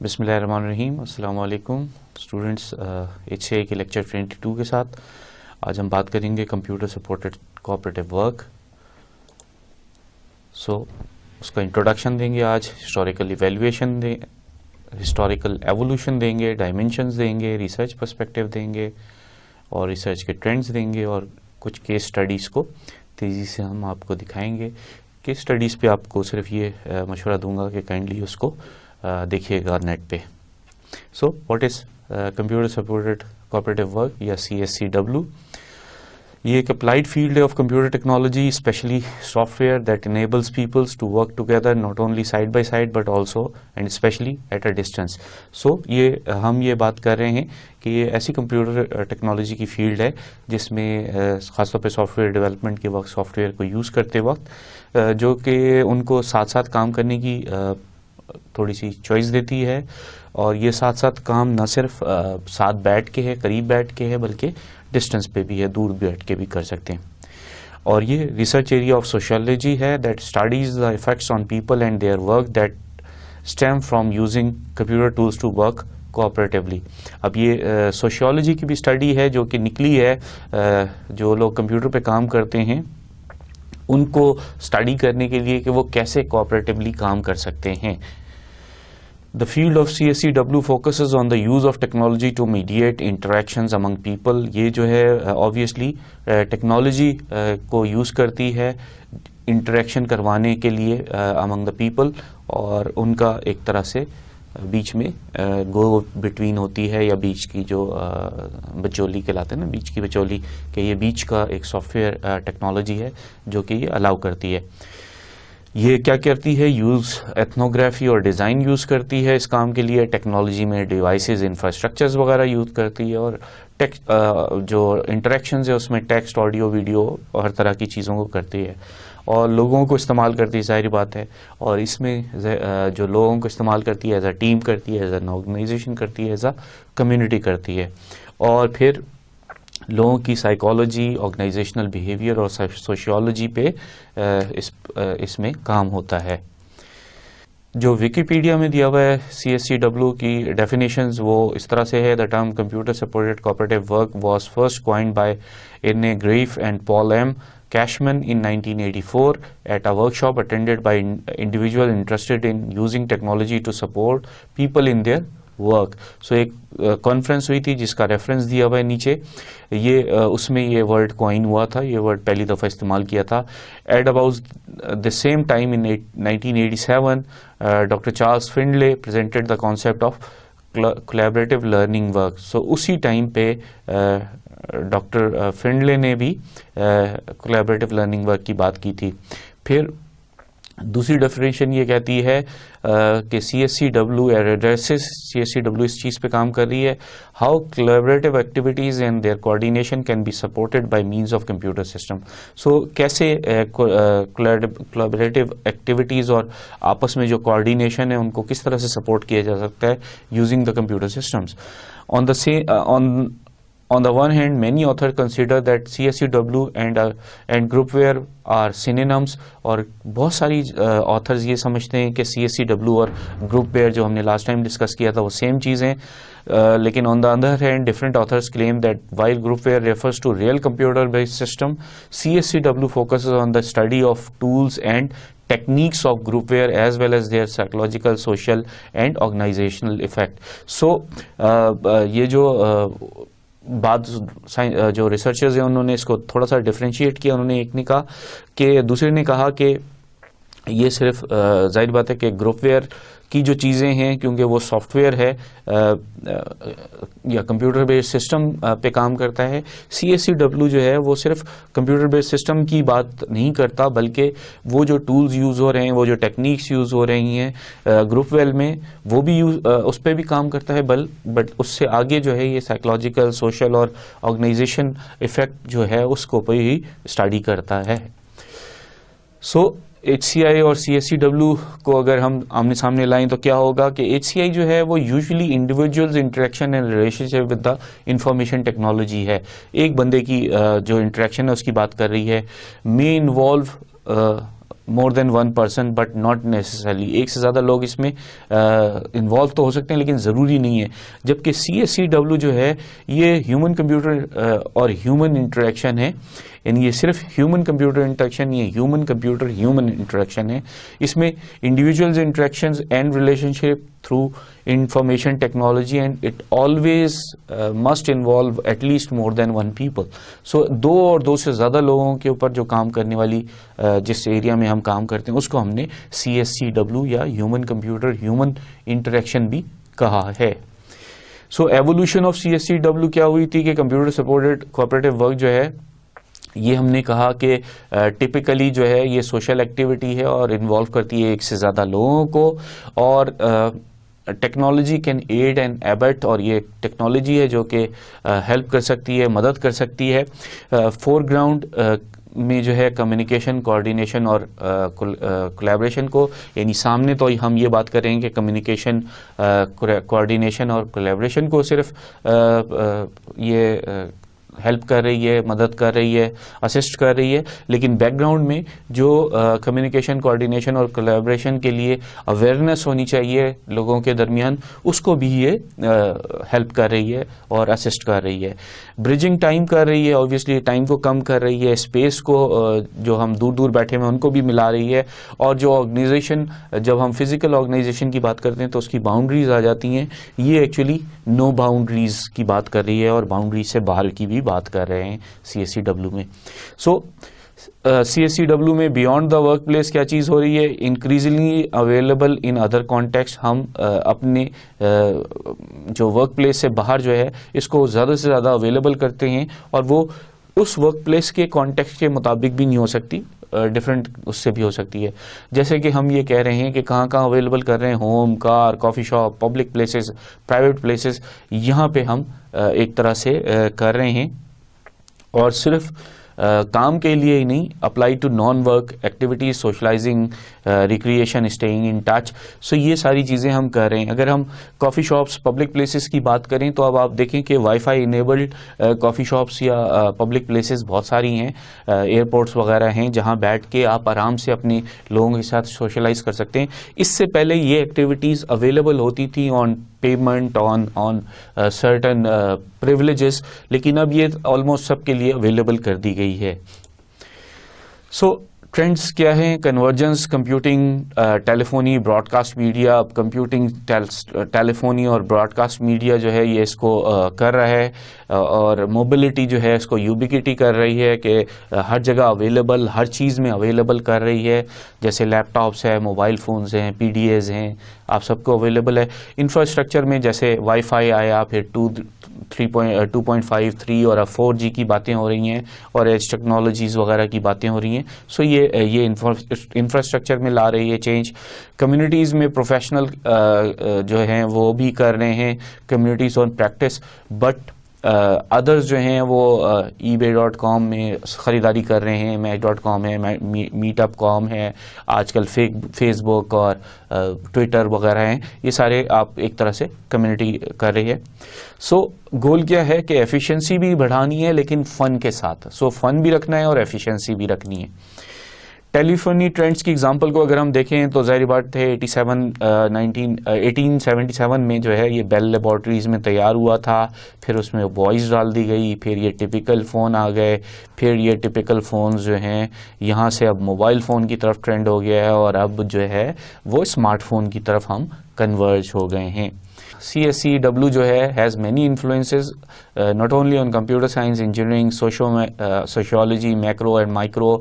بسم اللہ الرحمن الرحیم. السلام علیکم اسٹوڈنٹس. HCI کے لیکچر 22 کے ساتھ آج ہم بات کریں گے کمپیوٹر سپورٹڈ کوآپریٹو ورک. اس کا انٹروڈکشن دیں گے آج, ہسٹوریکل ایویلویشن دیں, ہسٹوریکل ایوولوشن دیں گے, ڈائمینشنز دیں گے, ریسرچ پرسپیکٹیو دیں گے اور ریسرچ کے ٹرینڈز دیں گے اور کچھ کیس اسٹڈیز کو تیزی سے ہم آپ کو دکھائیں گے. کیس اسٹڈیز پہ آپ کو صرف یہ مشورہ دوں گا کہ کائنڈلی اس کو دیکھیے گا نیٹ پہ. So what is computer supported cooperative work یا CSCW؟ یہ ایک اپلائیڈ فیلڈ ہے of computer technology, especially software that enables peoples to work together not only side by side but also and especially at a distance. So ہم یہ بات کر رہے ہیں کہ یہ ایسی کمپیوٹر ٹیکنالوجی کی فیلڈ ہے جس میں خاص طور پہ سافٹ ویئر ڈیولپمنٹ کے وقت سافٹ ویئر کو یوز کرتے وقت جو کہ ان کو ساتھ ساتھ کام کرنے کی تھوڑی سی چوائس دیتی ہے, اور یہ ساتھ ساتھ کام نہ صرف ساتھ بیٹھ کے ہے, قریب بیٹھ کے ہے, بلکہ ڈسٹینس پہ بھی ہے, دور بیٹھ کے بھی کر سکتے ہیں. اور یہ ریسرچ ایریا آف سوشیالوجی ہے that studies the effects on people and their work that stem from using computer tools to work cooperatively. اب یہ سوشیالوجی کی بھی اسٹڈی ہے جو کہ نکلی ہے, جو لوگ کمپیوٹر پہ کام کرتے ہیں ان کو اسٹڈی کرنے کے لیے کہ وہ کیسے کوآپریٹیولی کام کر سکتے ہیں. The field of CSCW focuses on the use of technology to mediate interactions among people. یہ جو ہے obviously ٹیکنالوجی کو یوز کرتی ہے انٹریکشن کروانے کے لیے among the people, اور ان کا ایک طرح سے بیچ میں گو بٹوین ہوتی ہے, یا بیچ کی جو بچولی کہلاتے ہیں نا, بیچ کی بچولی, کہ یہ بیچ کا ایک سافٹ ویئر ٹیکنالوجی ہے جو کہ یہ الاؤ کرتی ہے. یہ کیا کرتی ہے, یوز ایتھنوگرافی اور ڈیزائن یوز کرتی ہے اس کام کے لیے. ٹیکنالوجی میں ڈیوائسز, انفراسٹرکچرز وغیرہ یوز کرتی ہے, اور جو انٹریکشنز ہے اس میں ٹیکسٹ, آڈیو, ویڈیو ہر طرح کی چیزوں کو کرتی ہے, اور لوگوں کو استعمال کرتی ہے, ظاہری بات ہے. اور اس میں جو لوگوں کو استعمال کرتی ہے ایز اے ٹیم کرتی ہے, ایز این آرگنائزیشن کرتی ہے, ایز اے کمیونٹی کرتی ہے, اور پھر لوگوں کی سائیکالوجی, آرگنائزیشنل بیہیویئر اور سوشیالوجی پہ اس میں کام ہوتا ہے. جو ویکیپیڈیا میں دیا ہوا ہے CSCW کی ڈیفینیشنز وہ اس طرح سے ہے. The term computer supported cooperative work was first coined by Irene Greif and Paul M Cashman in 1984 at a workshop attended by individuals interested in using technology to support people in their work. So ایک conference ہوئی تھی جس کا reference دیا ہوا ہے نیچے. یہ اس میں یہ ورڈ کوائن ہوا تھا, یہ ورڈ پہلی دفعہ استعمال کیا تھا. At about the same time in 1987 Dr. Charles Findlay presented the concept of collaborative learning work. So اسی ٹائم پہ ڈاکٹر فنڈلے نے بھی کولیبریٹو لرننگ ورک کی بات کی تھی. پھر دوسری ڈیفینیشن یہ کہتی ہے کہ CSCW اس چیز پہ کام کر رہی ہے, how collaborative activities and their coordination can be supported by means of computer system. So کیسے کولیبریٹو ایکٹیویٹیز اور آپس میں جو کوآرڈینیشن ہے ان کو کس طرح سے سپورٹ کیا جا سکتا ہے using the computer systems. On the one hand, many authors consider that CSCW and groupware are synonyms, اور بہت ساری authors یہ سمجھتے ہیں کہ CSCW اور groupware جو ہم نے last time discuss کیا تھا وہ same چیزیں. لیکن on the other hand, different authors claim that while groupware refers to real computer-based system, CSCW focuses on the study of tools and techniques of groupware as well as their psychological, social and organizational effect. So یہ جو بعد جو researchers ہیں انہوں نے اس کو تھوڑا سا ڈفرینشیٹ کیا. انہوں نے ایک نے کہا کہ دوسرے نے کہا کہ یہ صرف ظاہر بات ہے کہ گروپ ویئر کی جو چیزیں ہیں, کیونکہ وہ سافٹ ویئر ہے یا کمپیوٹر بیسڈ سسٹم پہ کام کرتا ہے, CSCW جو ہے وہ صرف کمپیوٹر بیسڈ سسٹم کی بات نہیں کرتا, بلکہ وہ جو ٹولز یوز ہو رہے ہیں, وہ جو ٹیکنیکس یوز ہو رہی ہیں گروپ ویل میں, وہ بھی اس پہ بھی کام کرتا ہے. بٹ اس سے آگے جو ہے یہ سائیکولوجیکل, سوشل اور آرگنائزیشن ایفیکٹ جو ہے اس کو پہ ہی اسٹڈی کرتا ہے. سو HCI اور CSCW کو اگر ہم آمنے سامنے لائیں تو کیا ہوگا کہ HCI جو ہے وہ usually individuals interaction and relation ship with the information technology ہے. ایک بندے کی جو انٹریکشن ہے اس کی بات کر رہی ہے. may involve more than one person but not necessarily. ایک سے زیادہ لوگ اس میں انوالو تو ہو سکتے ہیں لیکن ضروری نہیں ہے. جبکہ CSCW جو ہے یہ ہیومن کمپیوٹر اور ہیومن انٹریکشن ہے, یعنی یہ صرف ہیومن کمپیوٹر انٹریکشن, یہ ہیومن کمپیوٹر ہیومن انٹریکشن ہے. اس میں individuals interactions and relationship through information technology and it always must involve at least more than one people. So دو اور دو سے زیادہ لوگوں کے اوپر جو کام کرنے والی جس ایریا میں ہم کام کرتے ہیں اس کو ہم نے CSCW یا ہیومن کمپیوٹر ہیومن انٹریکشن بھی کہا ہے. سو ایوولوشن آف CSCW کیا ہوئی تھی کہ کمپیوٹر سپورٹڈ کوآپریٹو ورک جو ہے یہ ہم نے کہا کہ ٹپیکلی جو ہے یہ سوشل ایکٹیویٹی ہے اور انوالو کرتی ہے ایک سے زیادہ لوگوں کو, اور technology can aid and abet, اور یہ ٹیکنالوجی ہے جو کہ ہیلپ کر سکتی ہے, مدد کر سکتی ہے. فور گراؤنڈ میں جو ہے کمیونیکیشن, کوآرڈینیشن اور کولیبریشن کو, یعنی سامنے تو ہم یہ بات کر رہے ہیں کہ کمیونیکیشن, کوآرڈینیشن اور کولیبریشن کو صرف یہ ہیلپ کر رہی ہے, مدد کر رہی ہے, اسسٹ کر رہی ہے, لیکن بیک گراؤنڈ میں جو کمیونیکیشن, کوآرڈینیشن اور کولیبریشن کے لیے اویئرنیس ہونی چاہیے لوگوں کے درمیان, اس کو بھی یہ ہیلپ کر رہی ہے اور اسسٹ کر رہی ہے. برجنگ ٹائم کر رہی ہے, اوبویسلی ٹائم کو کم کر رہی ہے, اسپیس کو جو ہم دور دور بیٹھے ہوئے ان کو بھی ملا رہی ہے, اور جو آرگنائزیشن, جب ہم فزیکل آرگنائزیشن کی بات کرتے ہیں تو اس کی باؤنڈریز آ جاتی ہیں, یہ ایکچولی نو باؤنڈریز کی بات کر رہی ہے اور باؤنڈریز سے باہر کی بھی بات کر رہے ہیں CSCW میں. سو CSCW میں بیونڈ دا ورک پلیس کیا چیز ہو رہی ہے, increasingly available in other context. ہم اپنے جو ورک پلیس سے باہر جو ہے اس کو زیادہ سے زیادہ اویلیبل کرتے ہیں, اور وہ اس ورک پلیس کے کانٹیکسٹ کے مطابق بھی نہیں ہو سکتی, ڈفرینٹ اس سے بھی ہو سکتی ہے. جیسے کہ ہم یہ کہہ رہے ہیں کہ کہاں کہاں اویلیبل کر رہے ہیں, home, car, coffee shop, public places, private places, یہاں پہ ہم ایک طرح سے کر رہے ہیں, اور صرف کام کے لیے ہی نہیں, apply to non work activities, socializing, recreation, staying in touch. So یہ ساری چیزیں ہم کر رہے ہیں. اگر ہم کافی شاپس, پبلک پلیسز کی بات کریں تو اب آپ دیکھیں کہ وائی فائی انیبلڈ کافی شاپس یا پبلک پلیسز بہت ساری ہیں, ایئرپورٹس وغیرہ ہیں جہاں بیٹھ کے آپ آرام سے اپنے لوگوں کے ساتھ سوشلائز کر سکتے ہیں. اس سے پہلے یہ ایکٹیویٹیز اویلیبل ہوتی تھی on payment, on certain privileges, لیکن اب یہ آلموسٹ سب کے لیے اویلیبل کر دی گئی ہے. سو ٹرینڈز کیا ہیں؟ Convergence, computing, telephony, broadcast media. اب کمپیوٹنگ, ٹیلیفونی اور براڈ کاسٹ میڈیا جو ہے یہ اس کو کر رہا ہے, اور موبلٹی جو ہے اس کو یوبیکٹی کر رہی ہے کہ ہر جگہ اویلیبل, ہر چیز میں اویلیبل کر رہی ہے. جیسے لیپ ٹاپس ہے, موبائل فونز ہیں, PDAs ہیں, آپ سب کو اویلیبل ہے. انفراسٹرکچر میں جیسے وائی فائی آیا, پھر 2.5, 3 اور 4G کی باتیں ہو رہی ہیں, اور ایج ٹیکنالوجیز وغیرہ کی باتیں ہو رہی ہیں. سو یہ انفراسٹرکچر میں لا رہی ہے چینج. کمیونٹیز میں پروفیشنل جو ہیں وہ بھی کر رہے ہیں communities on practice, but others جو ہیں وہ eBay.com میں خریداری کر رہے ہیں, Match.com ہے, Meetup.com ہے, آج کل فیس بک اور ٹویٹر وغیرہ ہیں, یہ سارے آپ ایک طرح سے کمیونٹی کر رہی ہے. سو گول کیا ہے کہ ایفیشنسی بھی بڑھانی ہے لیکن فن کے ساتھ. سو فن بھی رکھنا ہے اور ایفیشنسی بھی رکھنی ہے. ٹیلیفونی ٹرینڈز کی اگزامپل کو اگر ہم دیکھیں تو ظاہر بات ہے 1877 میں جو ہے یہ بیل لیبارٹریز میں تیار ہوا تھا, پھر اس میں وائس ڈال دی گئی, پھر یہ ٹپیکل فون آ گئے, پھر یہ ٹپیکل فونز جو ہیں یہاں سے اب موبائل فون کی طرف ٹرینڈ ہو گیا ہے, اور اب جو ہے وہ اسمارٹ فون کی طرف ہم کنورج ہو گئے ہیں. CSCW جو ہے has many influences not only on computer science, engineering, sociology, macro and micro,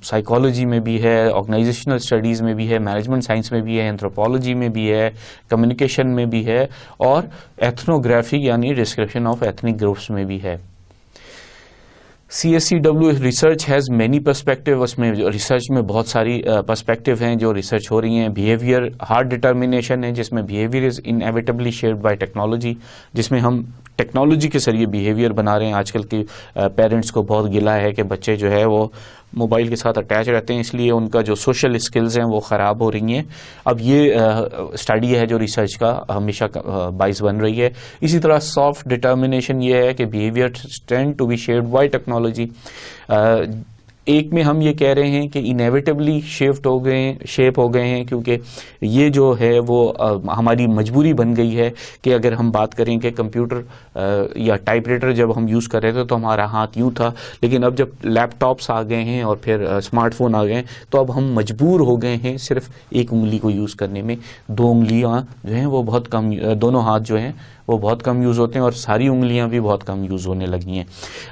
psychology میں بھی ہے, آرگنائزیشنل اسٹڈیز میں بھی ہے, مینجمنٹ سائنس میں بھی ہے, اینتھروپولوجی میں بھی ہے, کمیونیکیشن میں بھی ہے, اور ایتھنوگرافی یعنی ڈسکرپشن آف ایتھنک گروپس میں بھی ہے. CSCW research has many perspective. اس میں ریسرچ میں بہت ساری پرسپیکٹیو ہیں جو ریسرچ ہو رہی ہیں. بیہیویئر, ہارڈ ڈٹرمینیشن ہے جس میں behaviour is انیویٹیبلی shaped by technology, جس میں ہم ٹیکنالوجی کے ذریعے بیہیویئر بنا رہے ہیں. آج کل کے پیرنٹس کو بہت گلہ ہے کہ بچے جو ہے وہ موبائل کے ساتھ اٹیچ رہتے ہیں, اس لیے ان کا جو سوشل اسکلز ہیں وہ خراب ہو رہی ہیں. اب یہ اسٹڈی ہے جو ریسرچ کا ہمیشہ باعث بن رہی ہے. اسی طرح سافٹ ڈٹرمینیشن یہ ہے کہ behaviour tend to be shaped by technology. ایک میں ہم یہ کہہ رہے ہیں کہ انیویٹبلی شیپ ہو گئے ہیں کیونکہ یہ جو ہے وہ ہماری مجبوری بن گئی ہے کہ اگر ہم بات کریں کہ کمپیوٹر یا ٹائپ رائٹر جب ہم یوز کر رہے تھے تو ہمارا ہاتھ یوں تھا، لیکن اب جب لیپ ٹاپس آ گئے ہیں اور پھر اسمارٹ فون آ گئے ہیں تو اب ہم مجبور ہو گئے ہیں صرف ایک انگلی کو یوز کرنے میں. 2 انگلیاں جو ہیں وہ بہت کم، دونوں ہاتھ جو ہیں وہ بہت کم یوز ہوتے ہیں اور ساری انگلیاں بھی بہت کم یوز ہونے لگی ہیں.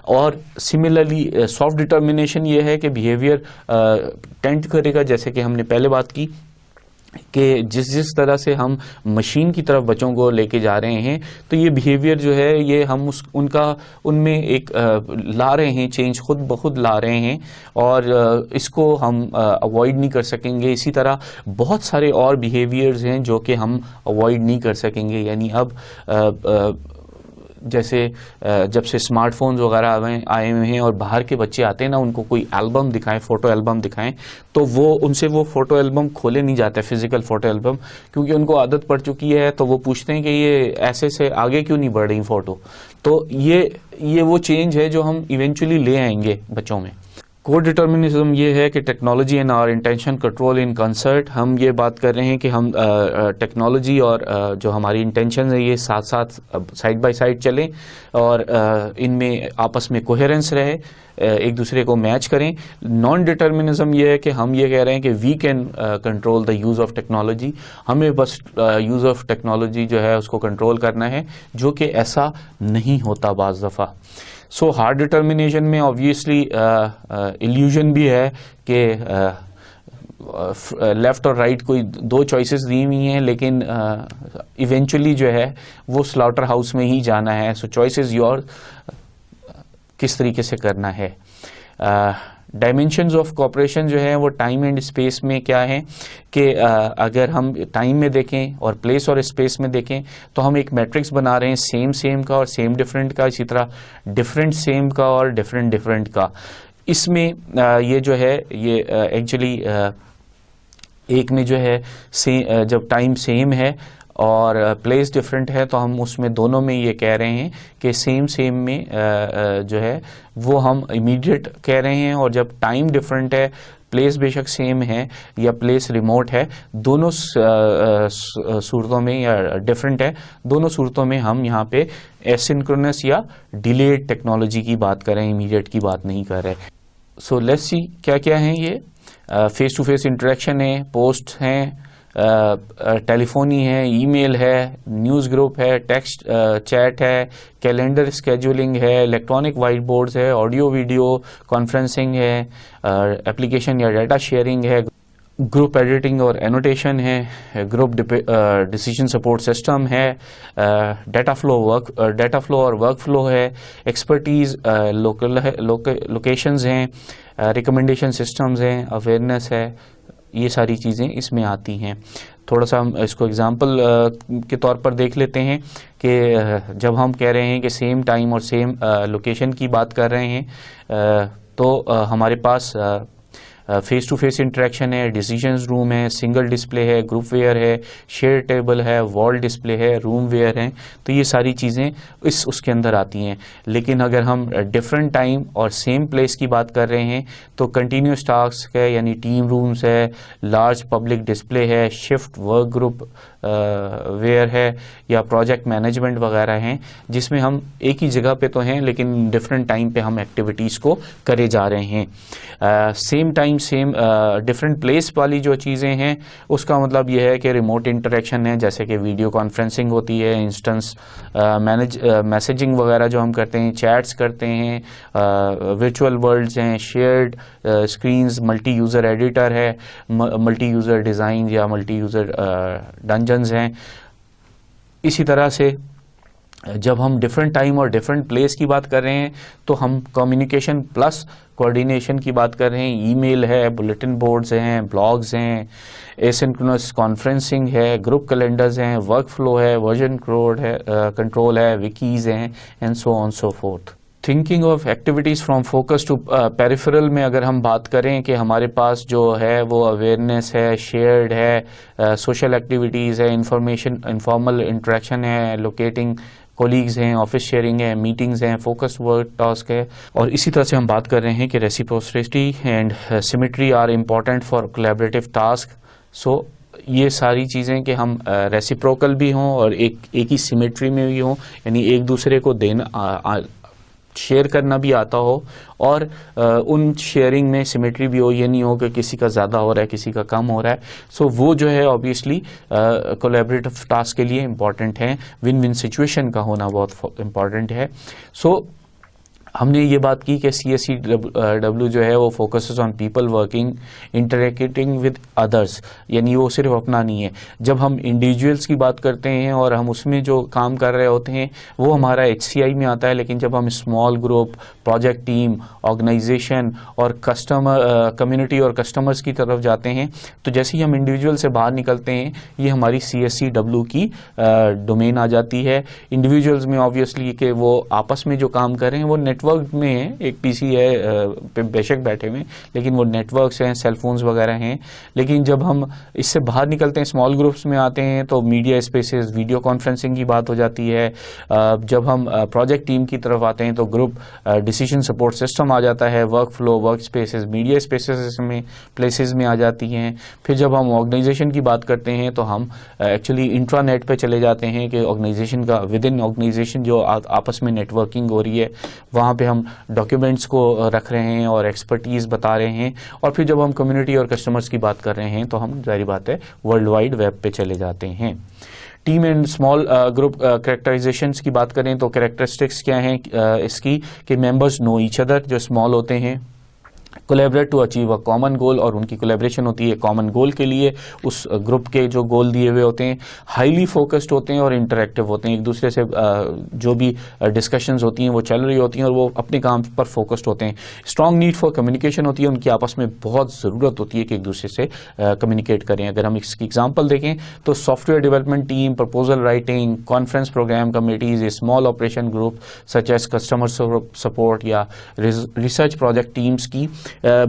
اور سملرلی سافٹ ڈٹرمنیشن یہ ہے کہ بیہیویئر ٹینڈ کرے گا، جیسے کہ ہم نے پہلے بات کی کہ جس طرح سے ہم مشین کی طرف بچوں کو لے کے جا رہے ہیں تو یہ بیہیویئر جو ہے یہ ہم ان میں ایک لا رہے ہیں، چینج خود بخود لا رہے ہیں اور اس کو ہم اوائڈ نہیں کر سکیں گے. اسی طرح بہت سارے اور بیہیویئرز ہیں جو کہ ہم اوائڈ نہیں کر سکیں گے. یعنی اب جیسے جب سے اسمارٹ فونز وغیرہ آئے ہوئے ہیں اور باہر کے بچے آتے ہیں نا، ان کو کوئی البم دکھائیں، فوٹو البم دکھائیں تو ان سے وہ فوٹو البم کھولے نہیں جاتے، فزیکل فوٹو البم، کیونکہ ان کو عادت پڑ چکی ہے. تو وہ پوچھتے ہیں کہ یہ ایسے سے آگے کیوں نہیں بڑھ رہی فوٹو. تو یہ وہ چینج ہے جو ہم ایونچولی لے آئیں گے بچوں میں. کو ڈٹرمنزم یہ ہے کہ technology and our intention control in concert. ہم یہ بات کر رہے ہیں کہ ہم ٹیکنالوجی اور جو ہماری انٹینشنز ہیں یہ ساتھ ساتھ سائڈ بائی سائڈ چلیں اور ان میں آپس میں کوہیرنس رہے، ایک دوسرے کو میچ کریں. نان ڈٹرمنزم یہ ہے کہ ہم یہ کہہ رہے ہیں کہ we can control the use of technology. ہمیں بس یوز آف ٹیکنالوجی جو ہے اس کو کنٹرول کرنا ہے، جو کہ ایسا نہیں ہوتا بعض دفعہ. سو ہارڈ ڈٹرمنیشن میں آبویسلی ایلیوژن بھی ہے کہ لیفٹ اور رائٹ کوئی 2 چوائسیز دی ہوئی ہیں، لیکن ایونچولی جو ہے وہ سلاٹر ہاؤس میں ہی جانا ہے. سو چوائس از یور، کس طریقے سے کرنا ہے. ڈائمینشنز آف کوآپریشن جو ہے وہ ٹائم اینڈ اسپیس میں کیا ہے کہ اگر ہم ٹائم میں دیکھیں اور پلیس اور اسپیس میں دیکھیں تو ہم ایک میٹرکس بنا رہے ہیں سیم کا اور سیم ڈفرینٹ کا، اسی طرح ڈفرینٹ سیم کا اور ڈفرینٹ کا. اس میں یہ جو ہے یہ ایکچولی ایک میں جو ہے جب ٹائم سیم ہے اور پلیس ڈفرینٹ ہے تو ہم اس میں دونوں میں یہ کہہ رہے ہیں کہ سیم میں جو ہے وہ ہم امیڈیٹ کہہ رہے ہیں، اور جب ٹائم ڈفرینٹ ہے، پلیس بے شک سیم ہے یا پلیس ریموٹ ہے، دونوں صورتوں میں یا ڈفرینٹ ہے، دونوں صورتوں میں ہم یہاں پہ ایسنکرونس یا ڈیلیڈ ٹیکنالوجی کی بات کر رہے ہیں، امیڈیٹ کی بات نہیں کر رہے. سو لیٹس سی کیا ہیں یہ. فیس ٹو فیس انٹریکشن ہے، پوسٹ ہیں، ٹیلی فونی ہے، ای میل ہے، نیوز گروپ ہے، ٹیکسٹ چیٹ ہے، کیلنڈر اسکیجولنگ ہے، الیکٹرانک وائٹ بورڈز ہے، آڈیو ویڈیو کانفرنسنگ ہے، اپلیکیشن یا ڈیٹا شیئرنگ ہے، گروپ ایڈیٹنگ اور اینوٹیشن ہے، گروپ ڈیسیجن سپورٹ سسٹم ہے، ڈیٹا فلو اور ورک فلو ہے، ایکسپرٹیز لوکیشنز ہیں، ریکمنڈیشن سسٹمز ہیں، اویئرنیس ہے. یہ ساری چیزیں اس میں آتی ہیں. تھوڑا سا ہم اس کو اگزامپل کے طور پر دیکھ لیتے ہیں کہ جب ہم کہہ رہے ہیں کہ سیم ٹائم اور سیم لوکیشن کی بات کر رہے ہیں تو ہمارے پاس فیس ٹو فیس انٹریکشن ہے، ڈیسیجنز روم ہے، سنگل ڈسپلے ہے، گروپ ویئر ہے، شیئر ٹیبل ہے، وال ڈسپلے ہے، روم ویئر ہیں. تو یہ ساری چیزیں اس کے اندر آتی ہیں. لیکن اگر ہم ڈفرینٹ ٹائم اور سیم پلیس کی بات کر رہے ہیں تو کنٹینیوس ٹاسک ہے، یعنی ٹیم رومز ہے، لارج پبلک ڈسپلے ہے، شفٹ ورک گروپ ویئر ہے یا پروجیکٹ مینجمنٹ وغیرہ ہیں، جس میں ہم ایک ہی جگہ پہ تو ہیں لیکن ڈفرینٹ ٹائم پہ ہم ایکٹیویٹیز کو کرے جا رہے ہیں. Same time same different place والی جو چیزیں ہیں اس کا مطلب یہ ہے کہ ریموٹ انٹریکشن ہے، جیسے کہ ویڈیو کانفرنسنگ ہوتی ہے، انسٹنس میسیجنگ وغیرہ جو ہم کرتے ہیں، چیٹس کرتے ہیں، ورچوئل ورلڈز ہیں، shared screens, multi user editor ہے، ملٹی یوزر ڈیزائن یا ملٹی یوزر ڈنجنز ہیں. اسی طرح سے جب ہم ڈفرینٹ ٹائم اور ڈفرینٹ پلیس کی بات کر رہے ہیں تو ہم کمیونیکیشن پلس کوآرڈینیشن کی بات کر رہے ہیں. ای میل ہے، بلیٹن بورڈز ہیں، بلاگز ہیں، ایسنکرونس کانفرنسنگ ہے، گروپ کیلنڈرز ہیں، ورک فلو ہے، ورژن کنٹرول ہے، وکیز ہیں، and so on so forth. Thinking of activities from focus to peripheral میں اگر ہم بات کریں کہ ہمارے پاس جو ہے وہ اویئرنیس ہے، شیئرڈ ہے، سوشل ایکٹیویٹیز ہے، انفارمل انٹریکشن ہے، لوکیٹنگ کولیگز ہیں, آفس شیئرنگ ہے, میٹنگز ہیں, فوکس ورک ٹاسک ہے. اور اسی طرح سے ہم بات کر رہے ہیں کہ reciprocity and symmetry are important for collaborative task. So یہ ساری چیزیں کہ ہم ریسیپروکل بھی ہوں اور ایک ہی سیمیٹری میں بھی ہوں, یعنی ایک دوسرے کو دینا شیئر کرنا بھی آتا ہو, اور ان شیئرنگ میں سیمیٹری بھی ہو, یہ نہیں ہو کہ کسی کا زیادہ ہو رہا ہے کسی کا کم ہو رہا ہے. سو وہ جو ہے آبویسلی کولیبریٹو ٹاسک کے لیے امپورٹنٹ ہے. ون ون سچویشن کا ہونا بہت امپورٹنٹ ہے. سو ہم نے یہ بات کی کہ CSEW جو ہے وہ focuses on people working interacting with others, یعنی وہ صرف اپنا نہیں ہے. جب ہم انڈیویجولس کی بات کرتے ہیں اور ہم اس میں جو کام کر رہے ہوتے ہیں وہ ہمارا HCI میں آتا ہے, لیکن جب ہم small group, project team, organisation اور کمیونٹی اور کسٹمرز کی طرف جاتے ہیں تو جیسے ہی ہم انڈیویجول سے باہر نکلتے ہیں یہ ہماری CSEW کی ڈومین آ جاتی ہے. انڈیویجولز میں آبویسلی کہ وہ آپس میں جو کام کر رہے ہیں وہ نیٹ ورک میں ہیں, ایک PC ہے بے شک بیٹھے ہوئے, لیکن وہ نیٹ ورکس ہیں, سیل فونز وغیرہ ہیں. لیکن جب ہم اس سے باہر نکلتے ہیں, اسمال گروپس میں آتے ہیں, تو میڈیا اسپیسز, ویڈیو کانفرنسنگ کی بات ہو جاتی ہے. جب ہم پروجیکٹ ٹیم کی طرف آتے ہیں تو گروپ ڈیسیجن سپورٹ سسٹم آ جاتا ہے, work flu, work spaces, media spaces میں پلیسز میں آ جاتی ہیں. پھر جب ہم آرگنائزیشن کی بات کرتے ہیں تو ہم ایکچولی انٹرا نیٹ پہ چلے جاتے ہیں کہ آرگنائزیشن کا ود ان آرگنائزیشن جو آپس میں نیٹ ورکنگ ہو رہی ہے, وہاں پہ ہم ڈاکیومنٹس کو رکھ رہے ہیں اور ایکسپرٹیز بتا رہے ہیں. اور پھر جب ہم کمیونٹی اور کسٹمرز کی بات کر رہے ہیں تو ہم ظاہری بات ہے ورلڈ وائڈ ویب پہ چلے جاتے ہیں. ٹیم اینڈ اسمال گروپ کریکٹرائزیشنس کی بات کریں تو کریکٹرسٹکس کیا ہیں اس کی کہ ممبرز نو ایچ ادر, جو اسمال ہوتے ہیں, collaborate to achieve a common goal, اور ان کی کولیبریشن ہوتی ہے کامن گول کے لیے, اس گروپ کے جو گول دیے ہوئے ہوتے ہیں. ہائیلی فوکسڈ ہوتے ہیں اور انٹریکٹیو ہوتے ہیں, ایک دوسرے سے جو بھی ڈسکشنز ہوتی ہیں وہ چل رہی ہوتی ہیں اور وہ اپنے کام پر فوکسڈ ہوتے ہیں. اسٹرانگ نیڈ فار کمیونیکیشن ہوتی ہے, ان کی آپس میں بہت ضرورت ہوتی ہے کہ ایک دوسرے سے کمیونیکیٹ کریں. اگر ہم اس کی ایگزامپل دیکھیں تو software development team, proposal writing, conference program committees, small operation group such as customer support یا ریسرچ پروجیکٹ ٹیمز کی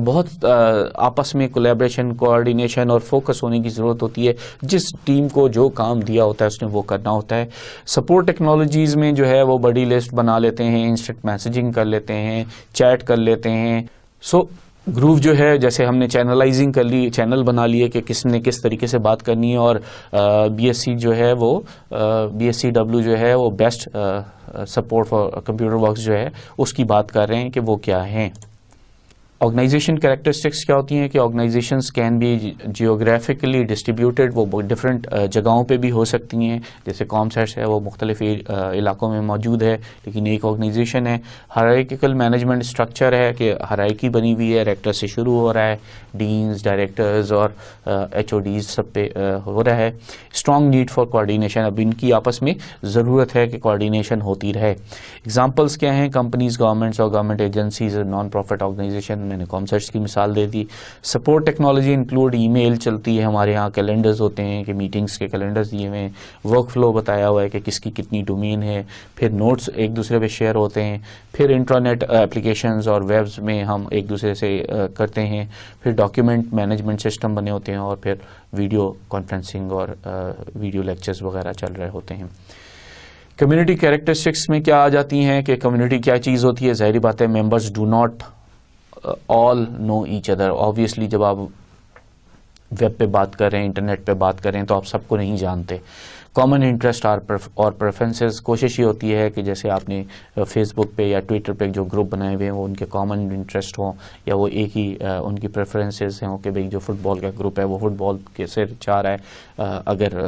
بہت آپس میں کولیبریشن, کوآرڈینیشن اور فوکس ہونے کی ضرورت ہوتی ہے. جس ٹیم کو جو کام دیا ہوتا ہے اس نے وہ کرنا ہوتا ہے. سپورٹ ٹیکنالوجیز میں جو ہے وہ بڑی لسٹ بنا لیتے ہیں, انسٹنٹ میسیجنگ کر لیتے ہیں, چیٹ کر لیتے ہیں. سو گروپ جو ہے جیسے ہم نے چینلائزنگ کر لی, چینل بنا لیے کہ کس نے کس طریقے سے بات کرنی ہے. اور BSc جو ہے وہ BSCW جو ہے وہ best support for computer works جو ہے اس کی بات کر رہے ہیں کہ وہ کیا ہیں. آرگنائزیشن کریکٹرسٹکس کیا ہوتی ہیں کہ organisations can be geographically distributed, وہ ڈفرینٹ جگہوں پہ بھی ہو سکتی ہیں. جیسے کامسیٹس ہے وہ مختلف علاقوں میں موجود ہے, لیکن ایک آرگنائزیشن ہے. ہائرارکیکل مینجمنٹ اسٹرکچر ہے کہ ہائرارکی بنی ہوئی ہے, ریکٹر سے شروع ہو رہا ہے, ڈینز, ڈائریکٹرز اور HODs سب پہ ہو رہا ہے. اسٹرانگ نیڈ فار کوآرڈینیشن, اب ان کی آپس میں ضرورت ہے کہ کوآرڈینیشن ہوتی رہے. ایگزامپلس کیا ہیں؟ کمپنیز, گورنمنٹس اور government agencies, non profit organisation, میں نے کامسیٹس کی مثال دے دی. Support technology include email چلتی ہے ہمارے ہاں, کیلنڈرز ہوتے ہیں کہ میٹنگز کے کیلنڈرز دیے ہوئے ہیں, ورک فلو بتایا ہوا ہے کہ کس کی کتنی ڈومین ہے, پھر نوٹس ایک دوسرے پہ شیئر ہوتے ہیں, پھر انٹرانیٹ اپلیکیشنز اور ویبز میں ہم ایک دوسرے سے کرتے ہیں, پھر ڈاکیومنٹ مینجمنٹ سسٹم بنے ہوتے ہیں, اور پھر ویڈیو کانفرنسنگ اور ویڈیو لیکچرز وغیرہ چل رہے ہوتے ہیں. کمیونٹی کیریکٹرسٹکس میں کیا آ جاتی ہیں کہ کمیونٹی کیا چیز ہوتی ہے؟ ظاہری بات ہے members do not all know each other. obviously جب آپ ویب پہ بات کر رہے ہیں, انٹرنیٹ پہ بات کر رہے ہیں تو آپ سب کو نہیں جانتے. کامن انٹرسٹ اور پریفرنسز, کوشش یہ ہوتی ہے کہ جیسے آپ نے فیس بک پہ یا ٹویٹر پہ جو گروپ بنائے ہوئے ہیں وہ ان کے کامن انٹرسٹ ہوں, یا وہ ایک ہی ان کی پریفرنسز ہیں کہ بھئی جو فٹ بال کا گروپ ہے وہ فٹ بال کے سے چاہ رہا ہے, اگر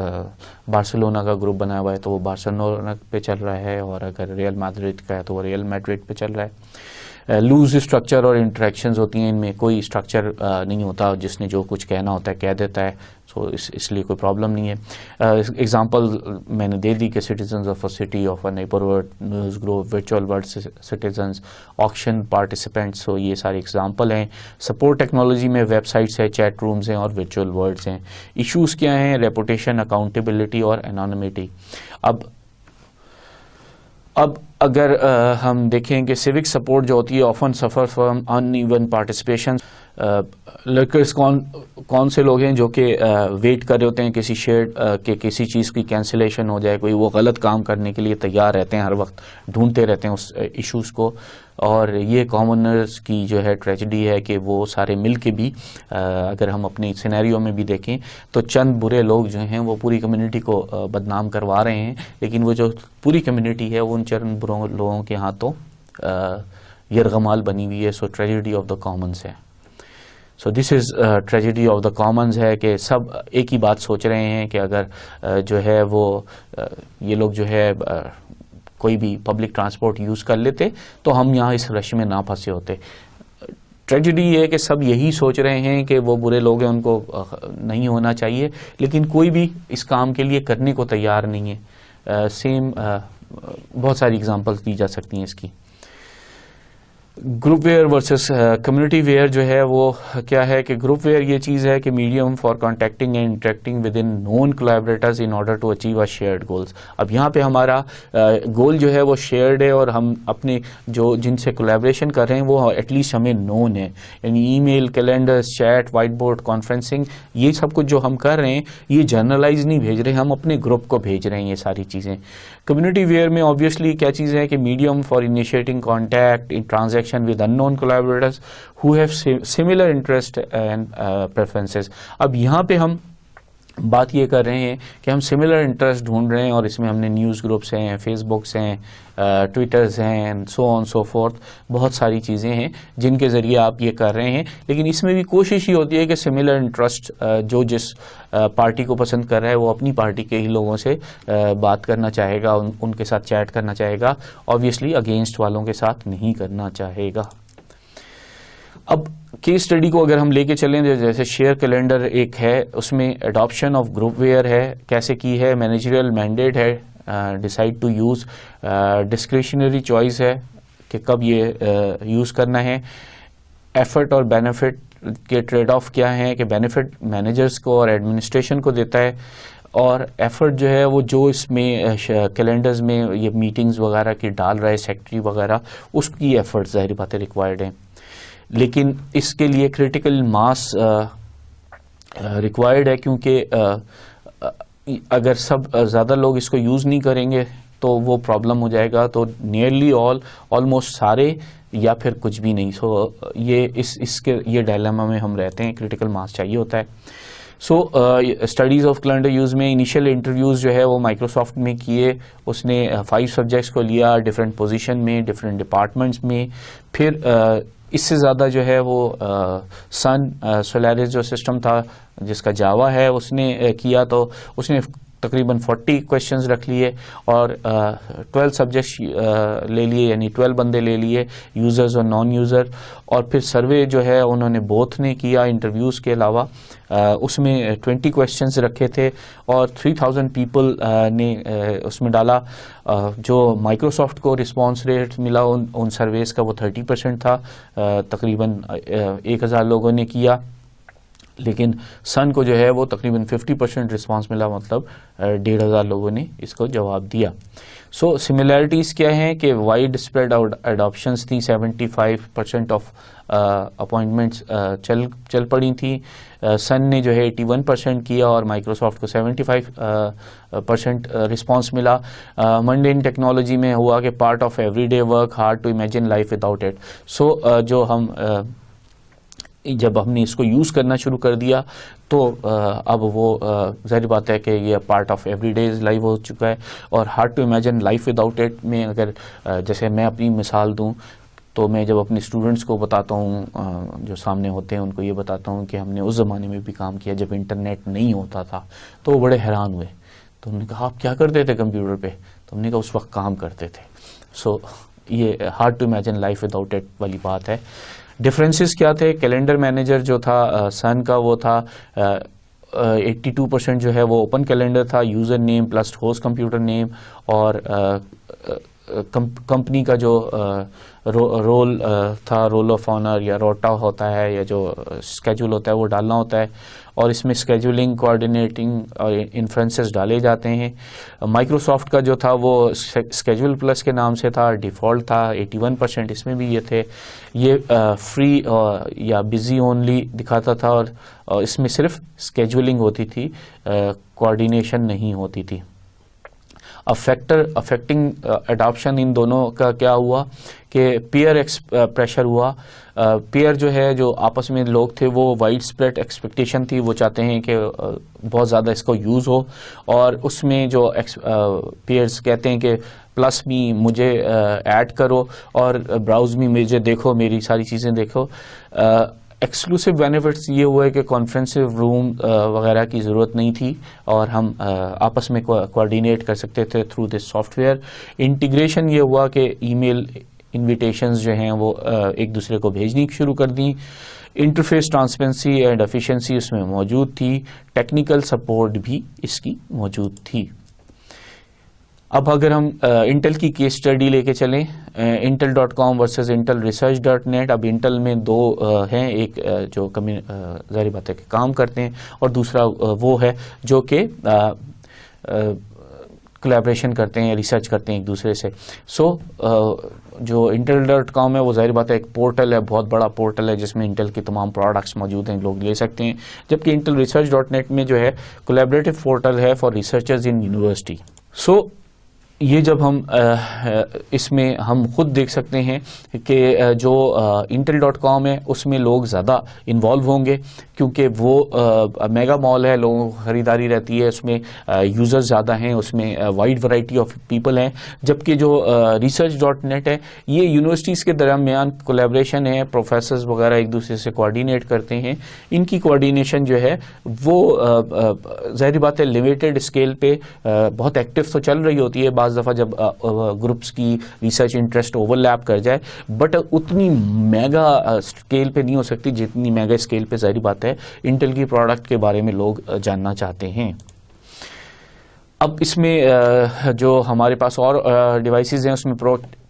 بارسلونا کا گروپ بنایا ہوا ہے تو وہ بارسلونا پہ چل رہا ہے, اور اگر ریئل میڈرڈ کا ہے تو وہ ریئل میڈرڈ پہ چل رہا ہے. لوز اسٹرکچر اور انٹریکشنز ہوتی ہیں, ان میں کوئی اسٹرکچر نہیں ہوتا, جس نے جو کچھ کہنا ہوتا ہے کہہ دیتا ہے. سو اس لیے کوئی پرابلم نہیں ہے. ایگزامپل میں نے دے دی کہ citizens of a city, of a neighbourhood, news group, virtual world citizens, auction participants. So یہ سارے ایگزامپل ہیں. سپورٹ ٹیکنالوجی میں ویب سائٹس ہے, چیٹ رومز ہیں اور ورچوئل ورلڈس ہیں. ایشوز کیا ہیں؟ ریپوٹیشن, اکاؤنٹیبلٹی اور انانیمٹی. اب اگر ہم دیکھیں کہ سیوک سپورٹ جو ہوتی ہے often suffer from uneven participation. Lurkers کون سے لوگ ہیں جو کہ ویٹ کر رہے ہوتے ہیں کسی شیئر کہ کسی چیز کی کینسلیشن ہو جائے, کوئی وہ غلط کام کرنے کے لیے تیار رہتے ہیں, ہر وقت ڈھونڈتے رہتے ہیں اس ایشوز کو. اور یہ کامنرز کی جو ہے ٹریجڈی ہے کہ وہ سارے مل کے بھی اگر ہم اپنی سینیریو میں بھی دیکھیں تو چند برے لوگ جو ہیں وہ پوری کمیونٹی کو بدنام کروا رہے ہیں, لیکن وہ جو پوری کمیونٹی ہے وہ ان چند بروں لوگوں کے ہاتھوں یرغمال بنی ہوئی ہے. سو ٹریجڈی آف دا کامنز ہے. سو دس از ٹریجڈی آف دا کامنز ہے کہ سب ایک ہی بات سوچ رہے ہیں کہ اگر جو ہے وہ یہ لوگ جو ہے کوئی بھی پبلک ٹرانسپورٹ یوز کر لیتے تو ہم یہاں اس رش میں نہ پھنسے ہوتے. ٹریجڈی یہ ہے کہ سب یہی سوچ رہے ہیں کہ وہ برے لوگ ہیں ان کو نہیں ہونا چاہیے, لیکن کوئی بھی اس کام کے لیے کرنے کو تیار نہیں ہے. سیم بہت ساری اگزامپلس دی جا سکتی ہیں اس کی. Groupware versus communityware جو ہے وہ کیا ہے کہ گروپ ویئر یہ چیز ہے کہ medium for contacting and interacting with unknown collaborators in order to achieve a shared goals. اب یہاں پہ ہمارا گول جو ہے وہ شیئرڈ ہے اور ہم اپنے جو جن سے کولیبریشن کر رہے ہیں وہ ایٹ لیسٹ ہمیں نون ہے. یعنی email, calendars, chat, whiteboard, conferencing, یہ سب کچھ جو ہم کر رہے ہیں یہ جرنلائز نہیں بھیج رہے, ہم اپنے گروپ کو بھیج رہے ہیں یہ ساری چیزیں. کمیونٹی ویئر میں obviously کیا چیز ہے کہ medium for initiating contact in transaction with unknown collaborators who have similar interest and preferences. اب یہاں پہ ہم بات یہ کر رہے ہیں کہ ہم سملر انٹرسٹ ڈھونڈ رہے ہیں اور اس میں ہم نے نیوز گروپس ہیں, فیس بکس ہیں, ٹویٹرز ہیں, سو آن سو فورتھ, بہت ساری چیزیں ہیں جن کے ذریعے آپ یہ کر رہے ہیں. لیکن اس میں بھی کوشش یہ ہوتی ہے کہ سملر انٹرسٹ جو جس پارٹی کو پسند کر رہا ہے وہ اپنی پارٹی کے ہی لوگوں سے بات کرنا چاہے گا, ان کے ساتھ چیٹ کرنا چاہے گا, آبویسلی اگینسٹ والوں کے ساتھ نہیں کرنا چاہے گا. اب کیس اسٹڈی کو اگر ہم لے کے چلیں جیسے شیئر کیلنڈر ایک ہے, اس میں اڈاپشن آف گروپ ویئر ہے, کیسے کی ہے, مینیجریل مینڈیٹ ہے, decide to use, discretionary choice ہے کہ کب یہ یوز کرنا ہے, ایفرٹ اور بینیفٹ کے ٹریڈ آف کیا ہیں کہ بینیفٹ مینیجرز کو اور ایڈمنسٹریشن کو دیتا ہے, اور ایفرٹ جو ہے وہ جو اس میں کیلنڈرز میں یہ میٹنگز وغیرہ کی ڈال رہا ہے سیکٹری وغیرہ, اس کی ایفرٹ ظاہری باتیں ریکوائرڈ ہیں. لیکن اس کے لیے کریٹیکل ماس ریکوائرڈ ہے, کیونکہ اگر سب زیادہ لوگ اس کو یوز نہیں کریں گے تو وہ پرابلم ہو جائے گا. تو نیئرلی آلموسٹ سارے یا پھر کچھ بھی نہیں. سو یہ ڈائلیما میں ہم رہتے ہیں, کریٹیکل ماس چاہیے ہوتا ہے. So studies of calendar use میں انیشیل انٹرویوز جو ہے وہ مائکروسافٹ میں کیے, اس نے 5 سبجیکٹس کو لیا ڈفرینٹ پوزیشن میں, ڈفرینٹ ڈپارٹمنٹس میں. پھر اس سے زیادہ جو ہے وہ سن سولیرس جو سسٹم تھا جس کا جاوا ہے اس نے کیا, تو اس نے تقریباً 40 کویشچنز رکھ لیے اور 12 سبجیکٹس لے لیے, یعنی 12 بندے لے لیے, یوزرز اور نان یوزر. اور پھر سروے جو ہے انہوں نے بوتھ نے کیا انٹرویوز کے علاوہ, اس میں 20 کویشچنز رکھے تھے اور 3000 پیپل نے اس میں ڈالا. جو مائکروسافٹ کو رسپانس ریٹ ملا ان سرویز کا وہ 30% تھا, تقریباً 1000 لوگوں نے کیا. لیکن سن کو جو ہے وہ تقریباً 50% رسپانس ملا, مطلب 1500 لوگوں نے اس کو جواب دیا. سو سملیرٹیز کیا ہیں کہ وائڈ اسپریڈ اڈاپشنس تھیں, 75% آف اپوائنٹمنٹس چل پڑی تھیں. سن نے جو ہے 81% کیا اور مائکروسافٹ کو 75% رسپانس ملا. منڈین ٹیکنالوجی میں ہوا کہ part of every day work, hard to imagine life without it. So جو جب ہم نے اس کو یوز کرنا شروع کر دیا تو اب وہ ظاہر بات ہے کہ یہ part of every days life ہو چکا ہے. اور hard to imagine life without it میں اگر جیسے میں اپنی مثال دوں تو میں جب اپنے اسٹوڈنٹس کو بتاتا ہوں, جو سامنے ہوتے ہیں ان کو یہ بتاتا ہوں کہ ہم نے اس زمانے میں بھی کام کیا جب انٹرنیٹ نہیں ہوتا تھا, تو وہ بڑے حیران ہوئے. تو انہوں نے کہا آپ کیا کرتے تھے کمپیوٹر پہ؟ تو ہم نے کہا اس وقت کام کرتے تھے. سو یہ hard to imagine life without it والی بات ہے. ڈفرینسز کیا تھے؟ کیلنڈر مینیجر جو تھا سن کا وہ تھا 82% جو ہے وہ اوپن کیلنڈر تھا, user name plus host computer name, اور کمپنی کا جو رول تھا، رول آف آنر یا روٹا ہوتا ہے یا جو اسکیجول ہوتا ہے وہ ڈالنا ہوتا ہے، اور اس میں اسکیجولنگ، کوآرڈینیٹنگ اور انفرنسز ڈالے جاتے ہیں۔ مائکروسافٹ کا جو تھا وہ اسکیجول پلس کے نام سے تھا، ڈیفالٹ تھا 81%، اس میں بھی یہ تھے، یہ فری یا بزی اونلی دکھاتا تھا، اور اس میں صرف اسکیجولنگ ہوتی تھی، کوآرڈینیشن نہیں ہوتی تھی۔ افیکٹنگ اڈاپشن ان دونوں کا کیا ہوا کہ پیئر پریشر ہوا۔ پیئر جو ہے، جو آپس میں لوگ تھے، وہ وائڈ اسپریڈ ایکسپیکٹیشن تھی، وہ چاہتے ہیں کہ بہت زیادہ اس کو یوز ہو، اور اس میں جو پیئرز کہتے ہیں کہ پلس می مجھے ایڈ کرو اور براؤز می مجھے دیکھو، میری ساری چیزیں دیکھو۔ ایکسکلوسیو بینیفٹس یہ ہوا ہے کہ کانفرنسو روم وغیرہ کی ضرورت نہیں تھی، اور ہم آپس میں کوآرڈینیٹ کر سکتے تھے through this soft where. Integration یہ ہوا کہ ای میل انویٹیشنز جو ہیں وہ ایک دوسرے کو بھیجنی شروع کر دیں۔ انٹرفیس ٹرانسپیرنسی اینڈ ایفیشنسی اس میں موجود تھی، ٹیکنیکل سپورٹ بھی اس کی موجود تھی۔ اب اگر ہم انٹل کی کیس اسٹڈی لے کے چلیں، intel.com ورسز انٹل research.net، اب انٹل میں دو ہیں، ایک جو ظاہر بات ہے کہ کام کرتے ہیں، اور دوسرا وہ ہے جو کہ کولیبریشن کرتے ہیں، ریسرچ کرتے ہیں ایک دوسرے سے۔ جو intel.com ہے وہ ظاہر بات ہے ایک پورٹل ہے، بہت بڑا پورٹل ہے جس میں انٹل کے تمام پروڈکٹس موجود ہیں، لوگ لے سکتے ہیں، جبکہ انٹل research.net میں جو ہے کولیبریٹو پورٹل ہے فار ریسرچرز ان یونیورسٹی۔ یہ جب ہم اس میں ہم خود دیکھ سکتے ہیں کہ جو intel.com ہے اس میں لوگ زیادہ انوالو ہوں گے، کیونکہ وہ میگا مال ہے، لوگوں کو خریداری رہتی ہے، اس میں یوزر زیادہ ہیں، اس میں وائڈ ورائٹی آف پیپل ہیں، جبکہ جو research.net ہے یہ یونیورسٹیز کے درمیان کولیبریشن ہے، پروفیسرز وغیرہ ایک دوسرے سے کوآرڈینیٹ کرتے ہیں، ان کی کوآرڈینیشن جو ہے وہ ظاہر بات ہے لمیٹڈ اسکیل پہ بہت ایکٹیو تو چل رہی ہوتی ہے، بعض دفعہ جب گروپس کی ریسرچ انٹرسٹ اوور لیپ کر جائے، بٹ اتنی میگا اسکیل پہ نہیں ہو سکتی جتنی میگا اسکیل پہ ظاہری بات ہے انٹل کی پروڈکٹ کے بارے میں لوگ جاننا چاہتے ہیں۔ اب اس میں جو ہمارے پاس اور ڈیوائسز ہیں اس میں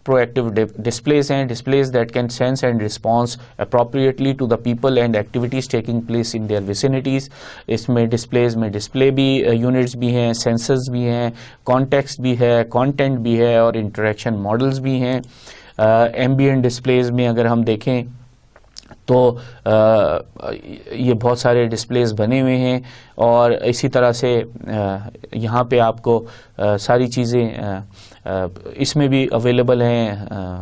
proactive displays ہیں، displays that can sense and response appropriately to the people and activities taking place in their vicinities۔ اس میں ڈسپلیز میں ڈسپلے بھی یونٹس بھی ہیں، سینسرز بھی ہیں، کانٹیکسٹ بھی ہے، کانٹینٹ بھی ہے، اور انٹریکشن ماڈلز بھی ہیں۔ ایمبینٹ ڈسپلیز میں اگر ہم دیکھیں تو یہ بہت سارے ڈسپلیز بنے ہوئے ہیں، اور اسی طرح سے یہاں پہ آپ کو ساری چیزیں اس میں بھی اویلیبل ہیں،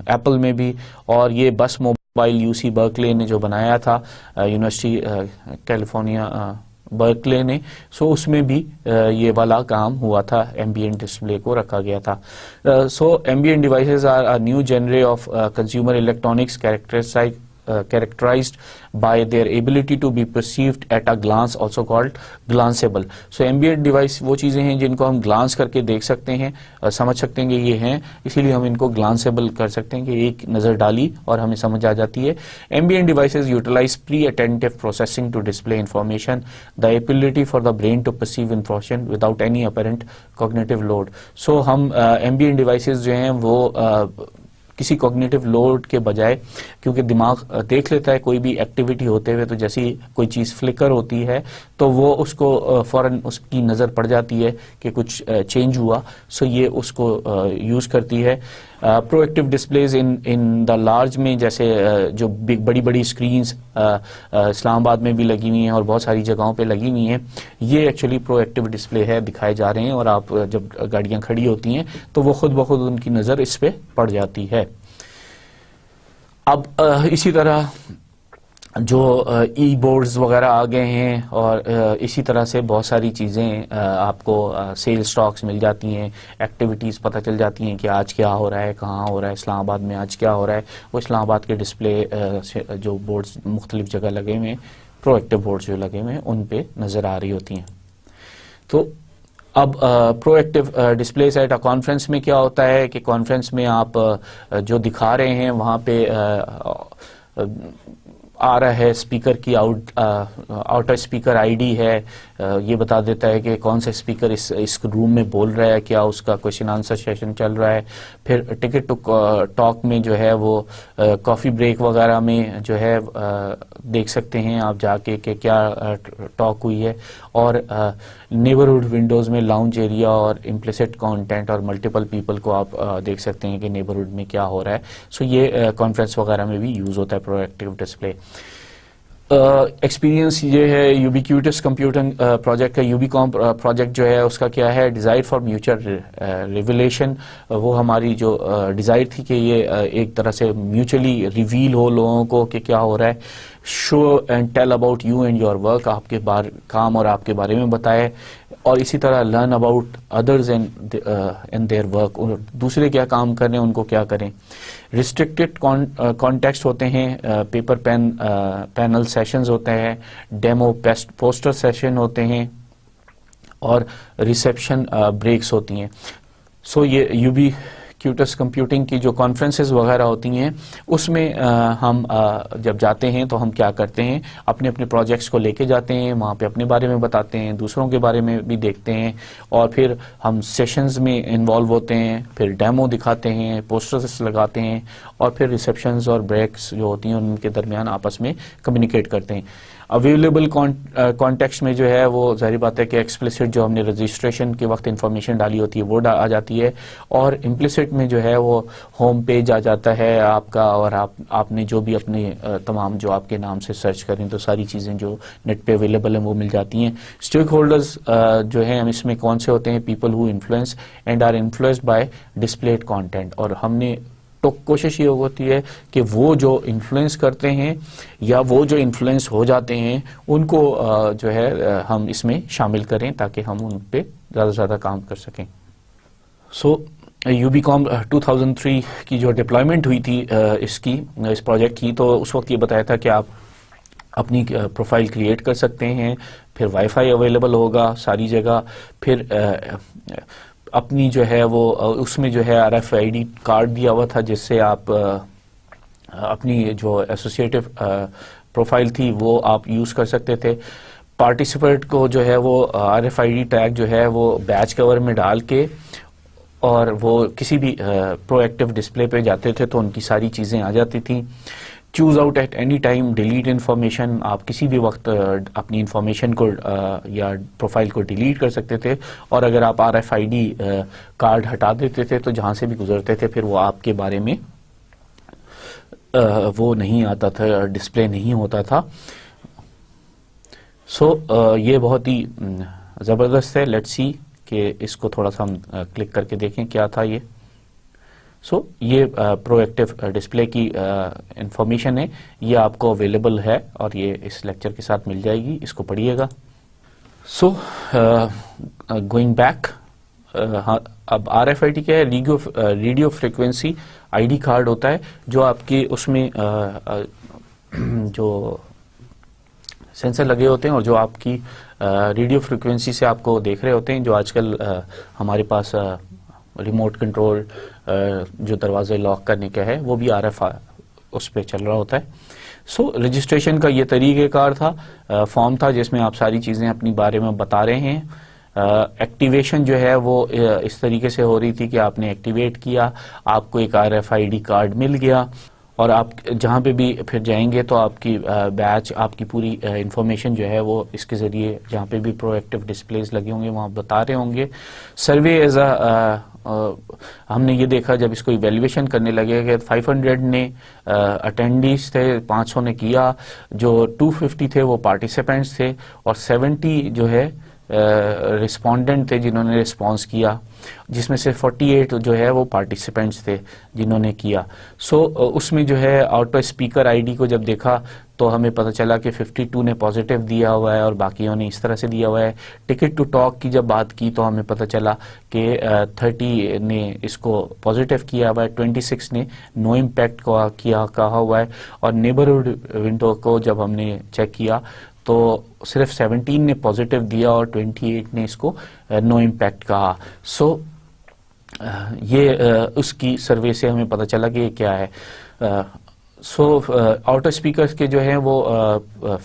ایپل میں بھی، اور یہ بس موبائل UC برکلے نے جو بنایا تھا، یونیورسٹی کیلیفورنیا برکلے نے، اس میں بھی یہ والا کام ہوا تھا، ایمبینٹ ڈسپلے کو رکھا گیا تھا۔ Ambient devices are new genre of consumer electronics characterized by their ability to be perceived at a glance, also called glanceable۔ ambient device وہ چیزیں ہیں جن کو ہم گلانس کر کے دیکھ سکتے ہیں، سمجھ سکتے ہیں کہ یہ ہیں، اسی لیے ہم ان کو گلانسیبل کر سکتے ہیں کہ ایک نظر ڈالی اور ہمیں سمجھ آ جاتی ہے۔ ambient devices utilize pre-attentive processing to display information, the ability for the brain to perceive information without any apparent cognitive load۔ ہم ambient devices جو ہیں وہ کسی کوگنیٹو لوڈ کے بجائے، کیونکہ دماغ دیکھ لیتا ہے کوئی بھی ایکٹیویٹی ہوتے ہوئے، تو جیسی کوئی چیز فلکر ہوتی ہے تو وہ اس کو فوراً اس کی نظر پڑ جاتی ہے کہ کچھ چینج ہوا، یہ اس کو یوز کرتی ہے۔ Proactive displays in the large میں، جیسے جو بڑی بڑی اسکرینز اسلام آباد میں بھی لگی ہوئی ہیں اور بہت ساری جگہوں پہ لگی ہوئی ہیں، یہ ایکچولی پرو ایکٹیو ڈسپلے ہے، دکھائے جا رہے ہیں، اور آپ جب گاڑیاں کھڑی ہوتی ہیں تو وہ خود بخود ان کی نظر اس پہ پڑ جاتی ہے۔ اب اسی طرح جو ای بورڈز وغیرہ آ گئے ہیں، اور اسی طرح سے بہت ساری چیزیں آپ کو سیل سٹاکس مل جاتی ہیں، ایکٹیویٹیز پتہ چل جاتی ہیں کہ آج کیا ہو رہا ہے، کہاں ہو رہا ہے، اسلام آباد میں آج کیا ہو رہا ہے، وہ اسلام آباد کے ڈسپلے جو بورڈز مختلف جگہ لگے ہوئے ہیں، پرو ایکٹیو بورڈز جو لگے ہوئے ہیں ان پہ نظر آ رہی ہوتی ہیں۔ تو اب proactive displays at a conference میں کیا ہوتا ہے کہ کانفرنس میں آپ جو دکھا رہے ہیں وہاں پہ آ رہا ہے اسپیکر کی آؤٹر اسپیکر ID ہے، یہ بتا دیتا ہے کہ کون سا اسپیکر اس روم میں بول رہا ہے, کیا اس کا کوشچن آنسر سیشن چل رہا ہے. پھر ٹکٹ ٹو ٹاک میں جو ہے وہ کافی بریک وغیرہ میں جو ہے دیکھ سکتے ہیں آپ جا کے کہ کیا ٹاک ہوئی ہے. اور نیبرہڈ ونڈوز میں لاؤنج ایریا اور امپلیسٹ کانٹینٹ اور ملٹیپل پیپل کو آپ دیکھ سکتے ہیں کہ نیبرہڈ میں کیا ہو رہا ہے. سو یہ کانفرنس وغیرہ میں بھی یوز ہوتا ہے پرو ایکٹیو ڈسپلے. ایکسپیرینس یہ ہے یوبیکیوٹس کمپیوٹنگ پروجیکٹ کا. یوبیکام پروجیکٹ جو ہے اس کا کیا ہے, ڈیزائر فار میوچل ریویلیشن. وہ ہماری جو ڈیزائر تھی کہ یہ ایک طرح سے میوچلی ریویل ہو لوگوں کو کہ کیا ہو رہا ہے. Show and tell about you and your work, آپ کے کام اور آپ کے بارے میں بتائے. اور اسی طرح learn about others and their work, دوسرے کیا کام کر رہے ہیں ان کو کیا کریں. ریسٹرکٹڈ کانٹیکسٹ ہوتے ہیں, پیپر پینل سیشنز ہوتے ہیں, ڈیمو پوسٹر سیشن ہوتے ہیں, اور ریسیپشن بریکس ہوتی ہیں. سو یہ یوبیکیوٹس کمپیوٹنگ کی جو کانفرنسز وغیرہ ہوتی ہیں اس میں ہم جب جاتے ہیں تو ہم کیا کرتے ہیں, اپنے اپنے پروجیکٹس کو لے کے جاتے ہیں, وہاں پہ اپنے بارے میں بتاتے ہیں, دوسروں کے بارے میں بھی دیکھتے ہیں, اور پھر ہم سیشنز میں انوالو ہوتے ہیں, پھر ڈیمو دکھاتے ہیں, پوسٹرز لگاتے ہیں, اور پھر ریسیپشنز اور بریکس جو ہوتی ہیں ان کے درمیان آپس میں کمیونیکیٹ کرتے ہیں. اویلیبل کانٹیکسٹ میں جو ہے وہ ظاہر بات ہے کہ ایکسپلسٹ جو ہم نے رجسٹریشن کے وقت انفارمیشن ڈالی ہوتی ہے وہ آ جاتی ہے, اور امپلسٹ میں جو ہے وہ ہوم پیج آ جاتا ہے آپ کا, اور آپ نے جو بھی اپنے تمام جو آپ کے نام سے سرچ کریں تو ساری چیزیں جو نیٹ پہ اویلیبل ہیں وہ مل جاتی ہیں. اسٹیک ہولڈرز جو ہیں ہم اس میں کون سے ہوتے ہیں, people who influence and are influenced by displayed content. اور ہم نے تو کوشش یہ ہوتی ہے کہ وہ جو انفلوئنس کرتے ہیں یا وہ جو انفلوئنس ہو جاتے ہیں ان کو جو ہے ہم اس میں شامل کریں تاکہ ہم ان پہ زیادہ سے زیادہ کام کر سکیں. سو یوبیکام 2003 کی جو ڈپلائمنٹ ہوئی تھی اس پروجیکٹ کی, تو اس وقت یہ بتایا تھا کہ آپ اپنی پروفائل کریٹ کر سکتے ہیں, پھر وائی فائی اویلیبل ہوگا ساری جگہ, پھر اپنی جو ہے وہ اس میں جو ہے RFID کارڈ دیا ہوا تھا جس سے آپ اپنی جو ایسوسیٹو پروفائل تھی وہ آپ یوز کر سکتے تھے. پارٹیسپیٹ کو جو ہے وہ RFID ٹیگ جو ہے وہ بیچ کور میں ڈال کے اور وہ کسی بھی پرو ایکٹیو ڈسپلے پہ جاتے تھے تو ان کی ساری چیزیں آ جاتی تھیں. Choose out at any time, delete information, آپ کسی بھی وقت اپنی انفارمیشن کو یا پروفائل کو ڈیلیٹ کر سکتے تھے. اور اگر آپ RFID کارڈ ہٹا دیتے تھے تو جہاں سے بھی گزرتے تھے پھر وہ آپ کے بارے میں وہ نہیں آتا تھا, ڈسپلے نہیں ہوتا تھا. سو یہ بہت ہی زبردست ہے. لیٹس سی کہ اس کو تھوڑا سا ہم کلک کر کے دیکھیں کیا تھا یہ. سو یہ پرو ایکٹیو ڈسپلے کی انفارمیشن ہے, یہ آپ کو اویلیبل ہے اور یہ اس لیکچر کے ساتھ مل جائے گی, اس کو پڑھیے گا. سو گوئنگ بیک, اب RFID کیا ہے, ریڈیو فریکوینسی ID کارڈ ہوتا ہے جو آپ کے اس میں جو سینسر لگے ہوتے ہیں اور جو آپ کی ریڈیو فریکوینسی سے آپ کو دیکھ رہے ہوتے ہیں. جو آج کل ہمارے پاس ریموٹ کنٹرول جو دروازے لاک کرنے کا ہے وہ بھی RF اس پہ چل رہا ہوتا ہے. سو رجسٹریشن کا یہ طریقہ کار تھا, فارم تھا جس میں آپ ساری چیزیں اپنی بارے میں بتا رہے ہیں. ایکٹیویشن جو ہے وہ اس طریقے سے ہو رہی تھی کہ آپ نے ایکٹیویٹ کیا, آپ کو ایک RFID کارڈ مل گیا, اور آپ جہاں پہ بھی پھر جائیں گے تو آپ کی بیچ, آپ کی پوری انفارمیشن جو ہے وہ اس کے ذریعے جہاں پہ بھی پرو ایکٹیو ڈسپلیز لگے ہوں گے وہاں بتا رہے ہوں گے. سروے ایز ہم نے یہ دیکھا جب اس کو ایویلیویشن کرنے لگے کہ 500 نے اٹینڈیز تھے, 500 نے کیا, جو 250 تھے وہ پارٹیسپینٹس تھے, اور 70 جو ہے رسپونڈنٹ تھے جنہوں نے رسپانس کیا, جس میں سے 48 جو ہے وہ پارٹیسپینٹس تھے جنہوں نے کیا. سو اس میں جو ہے آٹو اسپیکر ID کو جب دیکھا تو ہمیں پتہ چلا کہ 52 نے پازیٹیو دیا ہوا ہے اور باقیوں نے اس طرح سے دیا ہوا ہے. ٹکٹ ٹو ٹاک کی جب بات کی تو ہمیں پتہ چلا کہ 30 نے اس کو پازیٹیو کیا ہوا ہے, 26 نے نو امپیکٹ کو کہا ہوا ہے, اور نیبرہڈ ونڈو کو جب ہم نے چیک کیا تو صرف 17 نے پازیٹیو دیا اور 28 نے اس کو نو امپیکٹ کہا. سو یہ اس کی سروے سے ہمیں پتہ چلا کہ کیا ہے. سو آؤٹر اسپیکرز کے جو ہیں وہ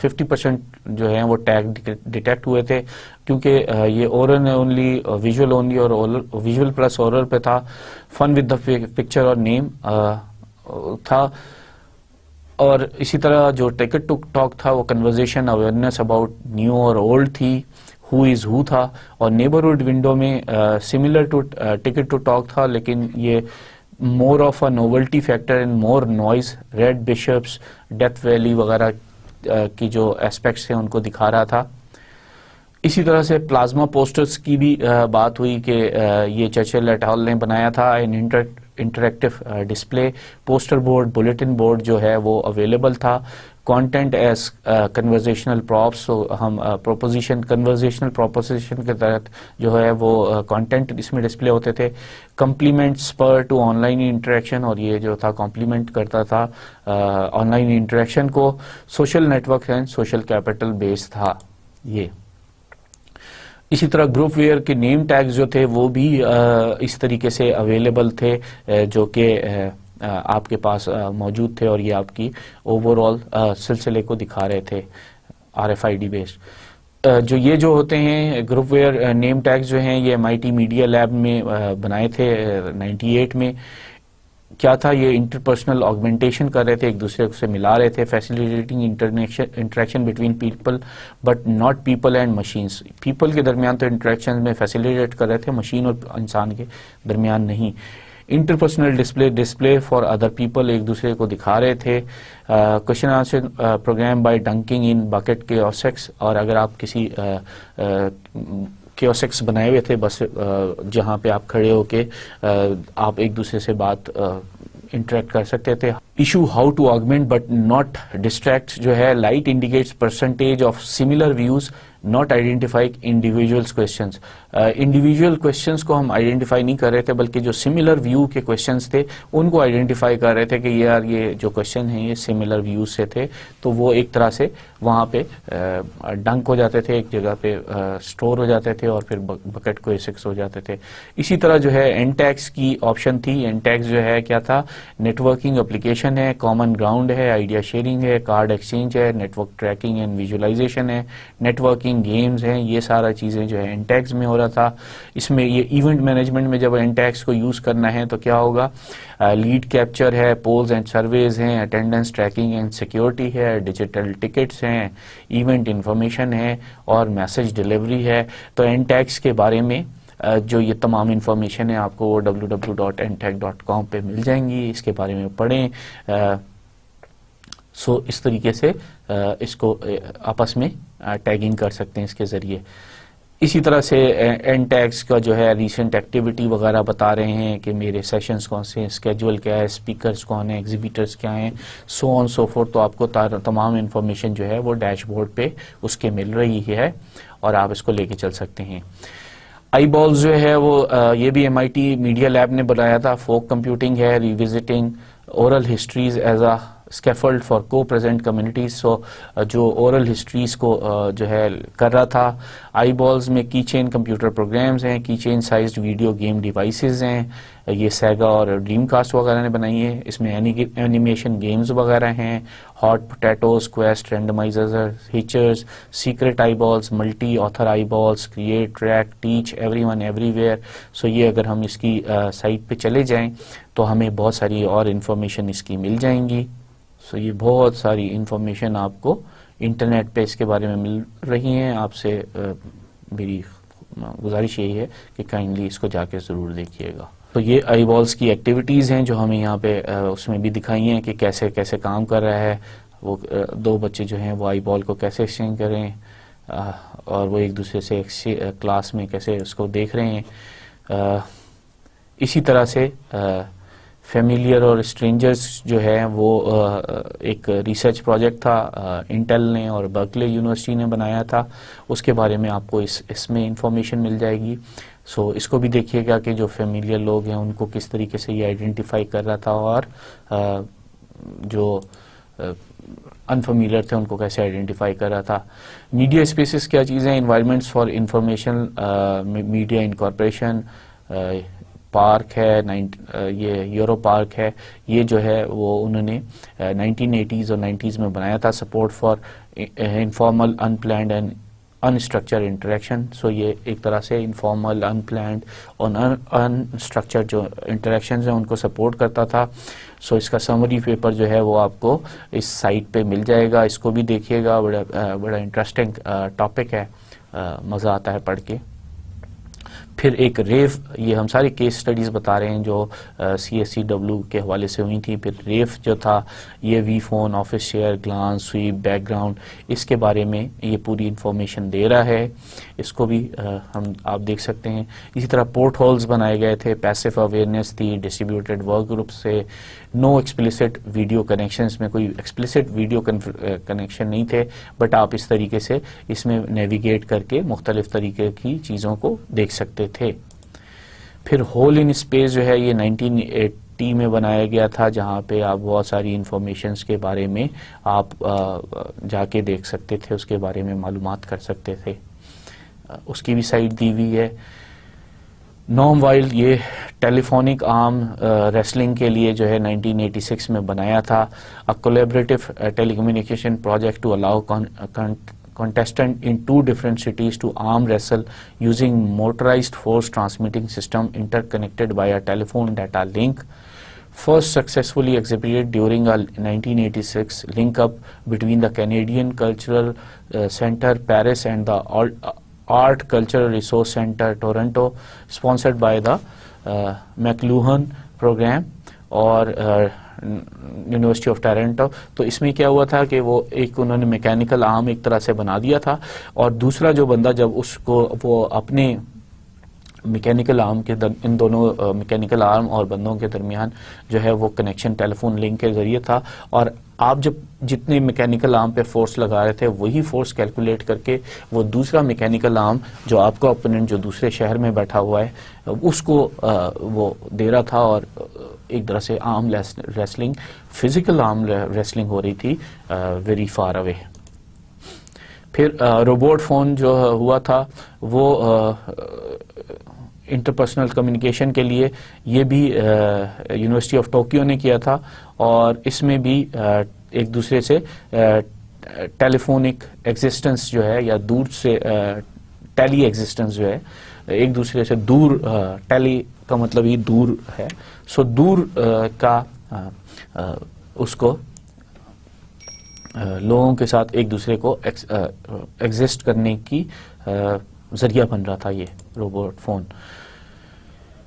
50% جو ہیں وہ ٹیگ ڈیٹیکٹ ہوئے تھے، کیونکہ یہ اورل اونلی، ویژول اونلی اور ویژول پلس اورل پہ تھا. فن ود دا پکچر اور نیم تھا. اور اسی طرح جو ٹکٹ ٹو ٹاک تھا وہ کنورزیشن اویئرنیس اباؤٹ نیو اور اولڈ تھی، ہو از ہو تھا. اور نیبرہڈ ونڈو میں similar to ticket to talk تھا، لیکن یہ more of a novelty factor and more noise. Red bishops, Death Valley وغیرہ کی جو اسپیکٹس ہیں ان کو دکھا رہا تھا. اسی طرح سے پلازما پوسٹرز کی بھی بات ہوئی کہ یہ چرچل ایٹ آل نے بنایا تھا. Interactive display poster board, bulletin board جو ہے وہ اویلیبل تھا. کانٹینٹ ایز کنورزیشنل پراپس، ہم کنورزیشنل پروپوزیشن کے تحت جو ہے وہ کانٹینٹ اس میں ڈسپلے ہوتے تھے. کمپلیمنٹ اسپر ٹو آن لائن انٹریکشن، اور یہ جو تھا کمپلیمنٹ کرتا تھا آن لائن انٹریکشن کو. Social network and social capital base تھا یہ. اسی طرح گروپ ویئر کے نیم ٹیگز جو تھے وہ بھی اس طریقے سے اویلیبل تھے، جو کہ آپ کے پاس موجود تھے، اور یہ آپ کی اوور آل سلسلے کو دکھا رہے تھے RFID بیسڈ. جو یہ جو ہوتے ہیں گروپ ویئر نیم ٹیگز جو ہیں یہ MIT میڈیا لیب میں بنائے تھے 98 میں. کیا تھا یہ؟ انٹرپرسنل آگمنٹیشن کر رہے تھے، ایک دوسرے سے ملا رہے تھے. Facilitating interaction between people but not people and machines. People کے درمیان تو انٹریکشن میں فیسیلیٹیٹ کر رہے تھے، مشین اور انسان کے درمیان نہیں. Interpersonal display for other people, ایک دوسرے کو دکھا رہے تھے. Question answer program by dunking in bucket kiosks, اور اگر آپ کسی کیوسکس بنائے ہوئے تھے بس جہاں پہ آپ کھڑے ہو کے آپ ایک دوسرے سے بات انٹریکٹ کر سکتے تھے. Issue how to augment but not distract جو ہے، light indicates percentage of similar views not identify individuals questions. Individual questions کو ہم آئیڈینٹیفائی نہیں کر رہے تھے، بلکہ جو سملر ویو کے کوشچنس تھے ان کو آئیڈینٹیفائی کر رہے تھے کہ یار یہ جو کوشچن ہیں یہ سملر ویوز سے تھے، تو وہ ایک طرح سے وہاں پہ ڈنک ہو جاتے تھے، ایک جگہ پہ اسٹور ہو جاتے تھے اور پھر بکٹ کو ایسکس ہو جاتے تھے. اسی طرح جو ہے انٹیکس کی آپشن تھی. انٹیکس جو ہے کیا تھا؟ نیٹورکنگ اپلیکیشن ہے، کامن گراؤنڈ ہے، آئیڈیا شیئرنگ ہے، کارڈ ایکسچینج ہے، network tracking and visualisation ہے، نیٹورکنگ گیمز ہیں. یہ سارا چیزیں جو ہے انٹیکس میں ہو رہا تھا. اس میں یہ ایونٹ مینجمنٹ میں جب انٹیکس کو یوز کرنا ہے تو کیا ہوگا؟ لیڈ کیپچر ہے، پولز اینڈ سرویز ہیں، اٹینڈنس ٹریکنگ اینڈ سیکیورٹی ہے، ڈیجیٹل ٹکٹس ہیں، ایونٹ انفارمیشن ہے اور میسج ڈیلیوری ہے. تو انٹیکس کے بارے میں جو یہ تمام انفارمیشن ہے آپ کو www.ntech.com پہ مل جائیں گی. اس کے بارے میں پڑھیں. سو اس طریقے سے اس کو آپس میں ٹیگنگ کر سکتے ہیں اس کے ذریعے. اسی طرح سے انٹیکس کا جو ہے ریسنٹ ایکٹیویٹی وغیرہ بتا رہے ہیں کہ میرے سیشنز کون سے ہیں، اسکیجول کیا ہے، اسپیکرز کون ہیں، ایگزیبیٹرز کیا ہیں، سو آن سو فورتھ. تو آپ کو تمام انفارمیشن جو ہے وہ ڈیش بورڈ پہ اس کے مل رہی ہے اور آپ اس کو لے کے چل سکتے ہیں. آئی بالز جو ہے وہ یہ بھی MIT میڈیا لیب نے بنایا تھا. فوک کمپیوٹنگ ہے، revisiting oral histories as a scaffold for copresent communities. So جو اورل ہسٹریز کو جو ہے کر رہا تھا. آئی بالز میں کی چین کمپیوٹر پروگرامز ہیں، کی چین سائزڈ ویڈیو گیم ڈیوائسز ہیں، یہ سیگا اور ڈریم کاسٹ وغیرہ نے بنائی ہے. اس میں اینیمیشن گیمز وغیرہ ہیں، hot potatoes, quest, randomizers, hitchers, secret eyeballs, multi author eyeballs, create, track, teach, everyone everywhere. So یہ اگر ہم اس کی سائٹ پہ چلے جائیں تو ہمیں بہت ساری اور انفارمیشن اس کی مل جائیں گی. سو یہ بہت ساری انفارمیشن آپ کو انٹرنیٹ پہ اس کے بارے میں مل رہی ہیں. آپ سے میری گزارش یہی ہے کہ کائنڈلی اس کو جا کے ضرور دیکھیے گا. تو یہ آئی بالز کی ایکٹیویٹیز ہیں جو ہمیں یہاں پہ اس میں بھی دکھائی ہیں کہ کیسے کیسے کام کر رہا ہے. وہ دو بچے جو ہیں وہ آئی بال کو کیسے ایکسچینج کریں اور وہ ایک دوسرے سے کلاس میں کیسے اس کو دیکھ رہے ہیں. اسی طرح سے فیملیئر اور اسٹرینجرز جو ہے وہ ایک ریسرچ پروجیکٹ تھا انٹل نے اور برکلے یونیورسٹی نے بنایا تھا. اس کے بارے میں آپ کو اس میں انفارمیشن مل جائے گی. سو اس کو بھی دیکھیے گا کہ جو فیملیئر لوگ ہیں ان کو کس طریقے سے یہ آئیڈینٹیفائی کر رہا تھا اور جو انفیملیئر تھے ان کو کیسے آئیڈینٹیفائی کر رہا تھا. میڈیا اسپیسز کیا چیزیں؟ Environments for information media incorporation, park ہے، یہ یورو پارک ہے، یہ جو ہے وہ انہوں نے 1980s اور 90s میں بنایا تھا، support for informal unplanned and unstructured interaction. So یہ ایک طرح سے انفارمل ان پلانڈ اور انسٹرکچر جو انٹریکشنز ہیں ان کو سپورٹ کرتا تھا. سو اس کا سمری پیپر جو ہے وہ آپ کو اس سائٹ پہ مل جائے گا، اس کو بھی دیکھیے گا، بڑا انٹرسٹنگ ٹاپک ہے، مزہ آتا ہے پڑھ کے. پھر ایک ریف، یہ ہم ساری کیس سٹڈیز بتا رہے ہیں جو سی ایس سی ڈبلو کے حوالے سے ہوئی تھی. پھر ریف جو تھا یہ V phone, office share, glance, swap, background, اس کے بارے میں یہ پوری انفارمیشن دے رہا ہے، اس کو بھی آپ دیکھ سکتے ہیں. اسی طرح پورٹ ہولز بنائے گئے تھے، پیسو اویئرنیس تھی، ڈسٹریبیوٹیڈ ورک گروپ سے، نو ایکسپلیسٹ ویڈیو کنیکشنز میں کوئی ایکسپلیسٹ ویڈیو کنیکشن نہیں تھے، بٹ آپ اس طریقے سے اس میں نیویگیٹ کر کے مختلف طریقے کی چیزوں کو دیکھ سکتے تھے. پھر ہول ان اسپیس جو ہے یہ 1980 میں بنایا گیا تھا، جہاں پہ آپ بہت ساری انفارمیشنز کے بارے میں آپ جا کے دیکھ سکتے تھے، اس کے بارے میں معلومات کر سکتے تھے. اس کی بھی سائٹ دی ہوئی ہے. نام وائلڈ یہ ٹیلی فونک آرم ریسلنگ کے لیے جو ہے 1986 میں بنایا تھا. Collaborative telecommunication project to allow contestant in 2 different cities to arm wrestle using motorized force transmitting system interconnected by a telephone data link. First successfully exhibited during a 1986 link up between the Canadian Cultural Centre Paris and the Art Cultural Resource Centre Toronto, sponsored by the McLuhan program اور university of Toronto. تو اس میں کیا ہوا تھا کہ وہ ایک انہوں نے میکینیکل آرم ایک طرح سے بنا دیا تھا، اور دوسرا جو بندہ جب اس کو وہ اپنے میکینیکل آرم کے ان دونوں میکینیکل آرم اور بندوں کے درمیان جو ہے وہ کنیکشن ٹیلی فون لنک کے ذریعے تھا، اور آپ جب جتنے میکینیکل آرم پہ فورس لگا رہے تھے وہی فورس کیلکولیٹ کر کے وہ دوسرا میکینیکل آرم جو آپ کا اپوننٹ جو دوسرے شہر میں بیٹھا ہوا ہے اس کو وہ دے رہا تھا، اور ایک طرح سے آرم ریسلنگ، فزیکل آرم ریسلنگ ہو رہی تھی ویری فار اوے. پھر روبوٹ فون جو ہوا تھا وہ انٹرپرسنل کمیونیکیشن کے لیے، یہ بھی یونیورسٹی آف ٹوکیو نے کیا تھا، اور اس میں بھی ایک دوسرے سے ٹیلی فونک ایگزسٹنس جو ہے یا دور سے ٹیلی ایگزسٹنس جو ہے ایک دوسرے سے دور، ٹیلی کا مطلب ہی دور ہے، سو دور کا اس کو لوگوں کے ساتھ ایک دوسرے کو ایگزسٹ کرنے کی ذریعہ بن رہا تھا یہ روبوٹ فون.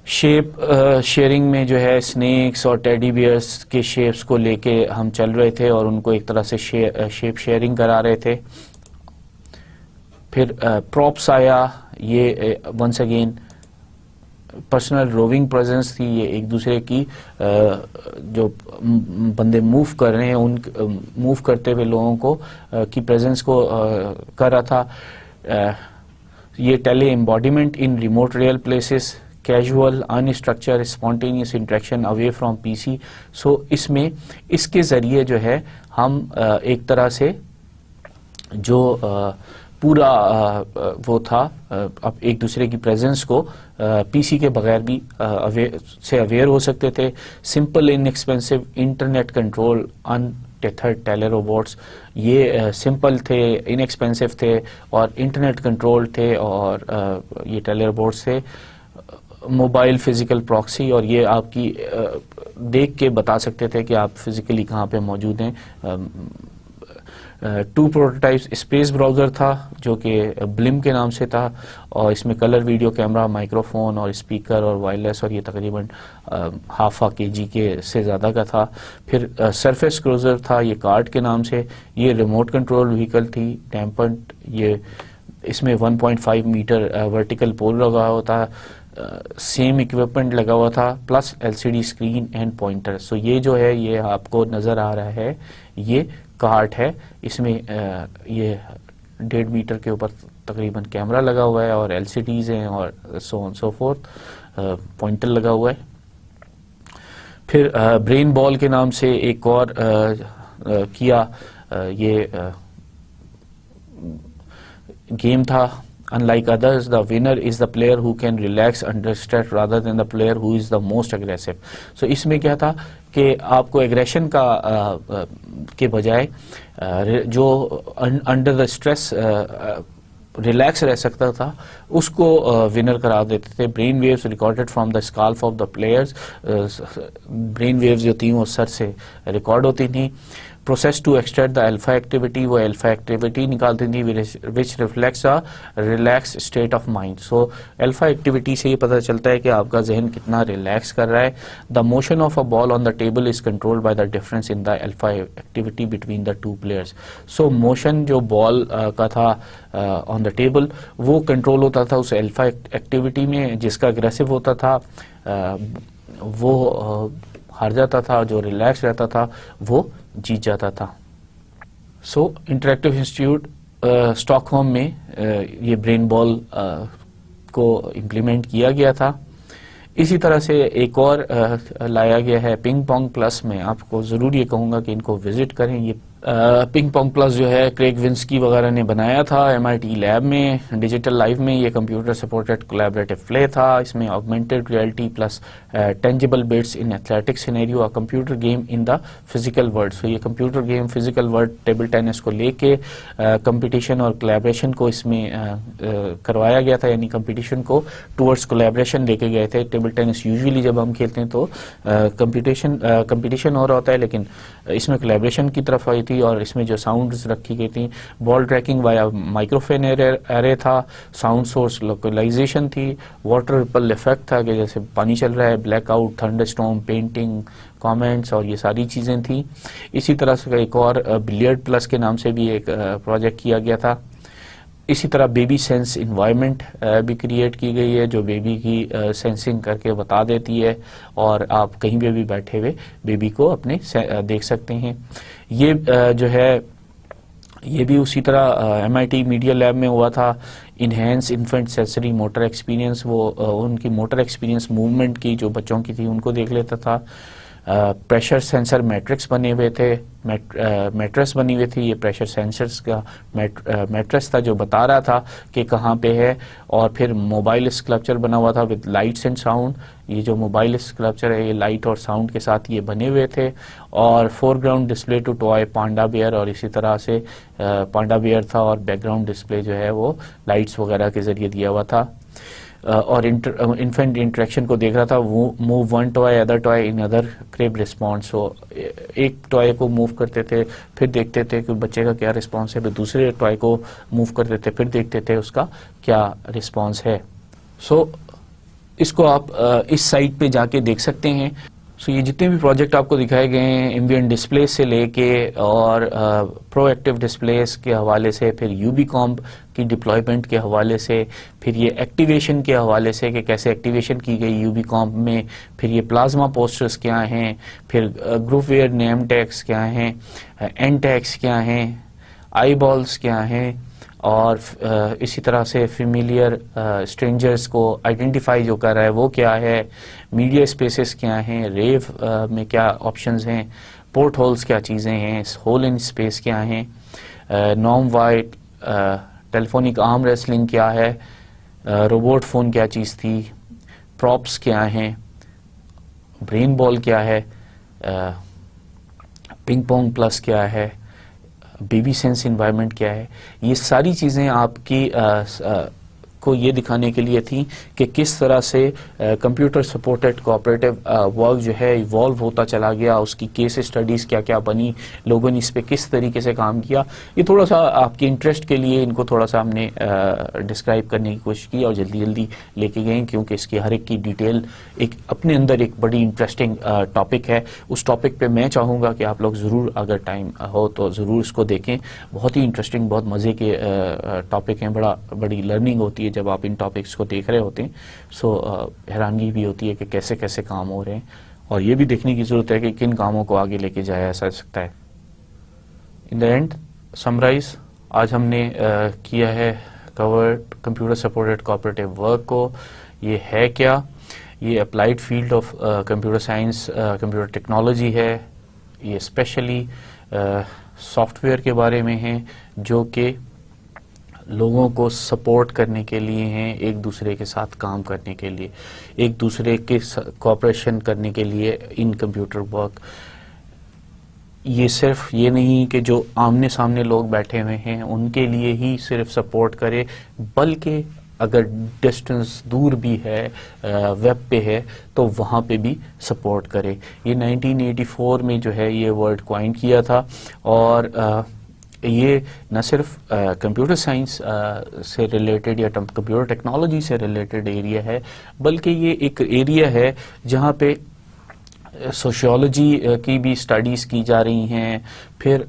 شیپ شیئرنگ میں جو ہے اسنیکس اور ٹیڈی بیئرس کے شیپس کو لے کے ہم چل رہے تھے اور ان کو ایک طرح سے شیپ شیئرنگ کرا رہے تھے. پھر پراپس آیا، یہ ونس اگین پرسنل روونگ پریزنس تھی، یہ ایک دوسرے کی جو بندے موو کر رہے ہیں ان موو کرتے ہوئے لوگوں کو کی پریزنس کو کر رہا تھا. یہ tele embodiment in remote real places, casual unstructured spontaneous interaction away from P C. So اس میں اس کے ذریعے جو ہے ہم ایک طرح سے جو پورا وہ تھا اب ایک دوسرے کی پریزنس کو پی سی کے بغیر بھی اویئر ہو سکتے تھے. سمپل ان ایکسپینسو انٹرنیٹ کنٹرول ان ٹیتھرڈ ٹیلی روبوٹس، یہ سمپل تھے، ان ایکسپینسو تھے اور انٹرنیٹ کنٹرول تھے، اور یہ ٹیلی روبوٹس تھے. موبائل فزیکل پراکسی، اور یہ آپ کی دیکھ کے بتا سکتے تھے کہ آپ فزیکلی کہاں پہ موجود ہیں. 2 پروٹوٹائپس اسپیس براؤزر تھا جو کہ بلم کے نام سے تھا، اور اس میں colour video camera, micro phone اور اسپیکر اور وائرلیس، اور یہ تقریباً ½ kg کے سے زیادہ کا تھا. پھر سرفیس کروزر تھا یہ کارٹ کے نام سے، یہ ریموٹ کنٹرول وہیکل تھی ٹیمپنٹ، یہ اس میں 1.5 میٹر ورٹیکل پول لگا ہوا تھا، سیم اکوپمنٹ لگا ہوا تھا، plus LCD screen and pointer. So یہ جو ہے یہ آپ کو نظر آ رہا ہے یہ کارٹ ہے، اس میں یہ 1.5 میٹر کے اوپر تقریباً کیمرہ لگا ہوا ہے اور LCDs ہیں اور سو آن سو فورتھ، پوائنٹر لگا ہوا ہے. پھر برین بال کے نام سے ایک اور کیا یہ گیم تھا، Unlike others, the winner is the player who can relax under stress rather than the player who is the most aggressive. So اس میں کیا تھا کہ آپ کو ایگریشن کا کے بجائے جو انڈر دا اسٹریس ریلیکس رہ سکتا تھا اس کو ونر قرار دیتے تھے. Brain waves recorded from the scalp of the players, brain waves جو تھیں وہ سر سے ریکارڈ ہوتی تھیں. Process to extract the alpha activity, وہ الفا ایکٹیویٹی نکالتی تھی which reflects a relax state of mind. So alpha activity سے یہ پتہ چلتا ہے کہ آپ کا ذہن کتنا ریلیکس کر رہا ہے. The motion of a ball on the table is controlled by the difference in the alpha activity between the two players. So motion جو بال کا تھا آن دا ٹیبل وہ کنٹرول ہوتا تھا اس الفا ایکٹیویٹی میں. جس کا اگریسو ہوتا تھا وہ ہار جاتا تھا, جو ریلیکس رہتا تھا وہ جیت جاتا تھا. سو انٹریکٹیو انسٹیٹیوٹ اسٹاک ہوم میں یہ برین بال کو امپلیمنٹ کیا گیا تھا. اسی طرح سے ایک اور لایا گیا ہے پنگ پونگ پلس. میں آپ کو ضرور یہ کہوں گا کہ ان کو وزٹ کریں. یہ پنگ پونگ پلس جو ہے کریگ ونسکی وغیرہ نے بنایا تھا MIT لیب میں. ڈیجیٹل لائف میں یہ کمپیوٹر سپورٹڈ کولیبریٹو پلے تھا. اس میں augmented reality plus tangible bits in athletic scenario, a computer game in the physical world. So یہ computer game physical world table tennis کو لے کے کمپٹیشن اور کولیبریشن کو اس میں کروایا گیا تھا, یعنی کمپٹیشن کو ٹورڈز کولیبریشن لے کے گئے تھے. ٹیبل ٹینس یوزلی جب ہم کھیلتے ہیں تو کمپٹیشن ہو رہا ہوتا ہے, لیکن اس میں کولیبریشن کی طرف آئی تھی. اور اس میں جو ساؤنڈز رکھی گئی تھیں, بال ٹریکنگ وایا مائکروفون ایرے تھا, ساؤنڈ سورس لوکلائزیشن تھی, واٹر ریپل ایفیکٹ تھا کہ جیسے پانی چل رہا ہے, black out, thunder storm, painting, comments اور یہ ساری چیزیں تھیں. اسی طرح سے ایک اور بلیئرڈ پلس کے نام سے بھی ایک پروجیکٹ کیا گیا تھا. اسی طرح بیبی سینس انوائرمنٹ بھی کریٹ کی گئی ہے جو بیبی کی سینسنگ کر کے بتا دیتی ہے, اور آپ کہیں پہ بھی بیٹھے ہوئے بیبی کو اپنے دیکھ سکتے ہیں. یہ جو ہے یہ بھی اسی طرح MIT میڈیا لیب میں ہوا تھا. Enhance infant sensory motor experience, وہ ان کی موٹر ایکسپیرینس موومنٹ کی جو بچوں کی تھی ان کو دیکھ لیتا تھا. پریشر سینسر میٹرکس بنے ہوئے تھے, میٹرس بنی ہوئی تھی. یہ پریشر سینسرز کا میٹرس تھا جو بتا رہا تھا کہ کہاں پہ ہے. اور پھر موبائل اسکلپچر بنا ہوا تھا وتھ لائٹس اینڈ ساؤنڈ. یہ جو موبائل اسکلپچر ہے یہ لائٹ اور ساؤنڈ کے ساتھ یہ بنے ہوئے تھے. اور foreground display to toy panda bear, اور اسی طرح سے پانڈا بیئر تھا اور بیک گراؤنڈ ڈسپلے جو ہے وہ لائٹس وغیرہ کے ذریعے دیا ہوا تھا. اور انفینٹ انٹریکشن کو دیکھ رہا تھا. Move one toy other toy in other crab response. So ایک ٹوائے کو موو کرتے تھے, پھر دیکھتے تھے کہ بچے کا کیا رسپانس ہے, پھر دوسرے ٹوائے کو موو کرتے تھے, پھر دیکھتے تھے اس کا کیا رسپانس ہے. سو اس کو آپ اس سائٹ پہ جا کے دیکھ سکتے ہیں. سو یہ جتنے بھی پروجیکٹ آپ کو دکھائے گئے ہیں ایمبینٹ ڈسپلے سے لے کے اور پرو ایکٹیو ڈسپلیز کے حوالے سے, پھر UBComp کی ڈپلائمنٹ کے حوالے سے, پھر یہ ایکٹیویشن کے حوالے سے کہ کیسے ایکٹیویشن کی گئی UBComp میں, پھر یہ پلازما پوسٹرز کیا ہیں, پھر گروپ ویئر نیم ٹیگس کیا ہیں, این ٹیگس کیا ہیں, آئی بالز کیا ہیں, اور اسی طرح سے فیملیئر اسٹرینجرز کو آئیڈینٹیفائی جو کر رہا ہے وہ کیا ہے, میڈیا اسپیسز کیا ہیں, ریو میں کیا آپشنز ہیں, پورٹ ہولز کیا چیزیں ہیں, ہول ان اسپیس کیا ہیں, نام وائٹ ٹیلیفونک آرم ریسلنگ کیا ہے, روبوٹ فون کیا چیز تھی, پراپس کیا ہیں, برین بال کیا ہے, پنگ پونگ پلس کیا ہے, بیبی سینس انوائرمنٹ کیا ہے. یہ ساری چیزیں آپ کی کو یہ دکھانے کے لیے تھیں کہ کس طرح سے کمپیوٹر سپورٹڈ کوآپریٹو ورک جو ہے ایوالو ہوتا چلا گیا, اس کی کیس اسٹڈیز کیا کیا بنی, لوگوں نے اس پہ کس طریقے سے کام کیا. یہ تھوڑا سا آپ کے انٹرسٹ کے لیے ان کو تھوڑا سا ہم نے ڈسکرائب کرنے کی کوشش کی اور جلدی جلدی لے کے گئے, کیونکہ اس کی ہر ایک کی ڈیٹیل ایک اپنے اندر ایک بڑی انٹرسٹنگ ٹاپک ہے. اس ٹاپک پہ میں چاہوں گا کہ آپ لوگ ضرور اگر ٹائم ہو تو ضرور اس کو دیکھیں. بہت ہی انٹرسٹنگ, بہت مزے کے ٹاپک ہیں, بڑی لرننگ ہوتی ہے جب آپ ان ٹاپکس کو دیکھ رہے ہوتے ہیں. سو حیرانگی بھی ہوتی ہے کہ کیسے کیسے کام ہو رہے ہیں, اور یہ بھی دیکھنے کی ضرورت ہے کہ کن کاموں کو آگے لے کے جایا جا سکتا ہے. ان دا اینڈ سمرائز, آج ہم نے کیا ہے کور کمپیوٹر سپورٹڈ کوآپریٹو ورک کو. یہ ہے کیا؟ یہ applied field of computer science, computer technology ہے. یہ اسپیشلی سافٹ ویئر کے بارے میں ہیں جو کہ لوگوں کو سپورٹ کرنے کے لیے ہیں، ایک دوسرے کے ساتھ کام کرنے کے لیے، ایک دوسرے کے کوآپریشن کرنے کے لیے ان کمپیوٹر ورک. یہ صرف یہ نہیں کہ جو آمنے سامنے لوگ بیٹھے ہوئے ہیں ان کے لیے ہی صرف سپورٹ کرے، بلکہ اگر ڈسٹنس دور بھی ہے، ویب پہ ہے، تو وہاں پہ بھی سپورٹ کرے. یہ 1984 میں جو ہے یہ ورڈ کوائن کیا تھا، اور یہ نہ صرف کمپیوٹر سائنس سے ریلیٹڈ یا کمپیوٹر ٹیکنالوجی سے ریلیٹڈ ایریا ہے، بلکہ یہ ایک ایریا ہے جہاں پہ سوشیولوجی کی بھی اسٹڈیز کی جا رہی ہیں. پھر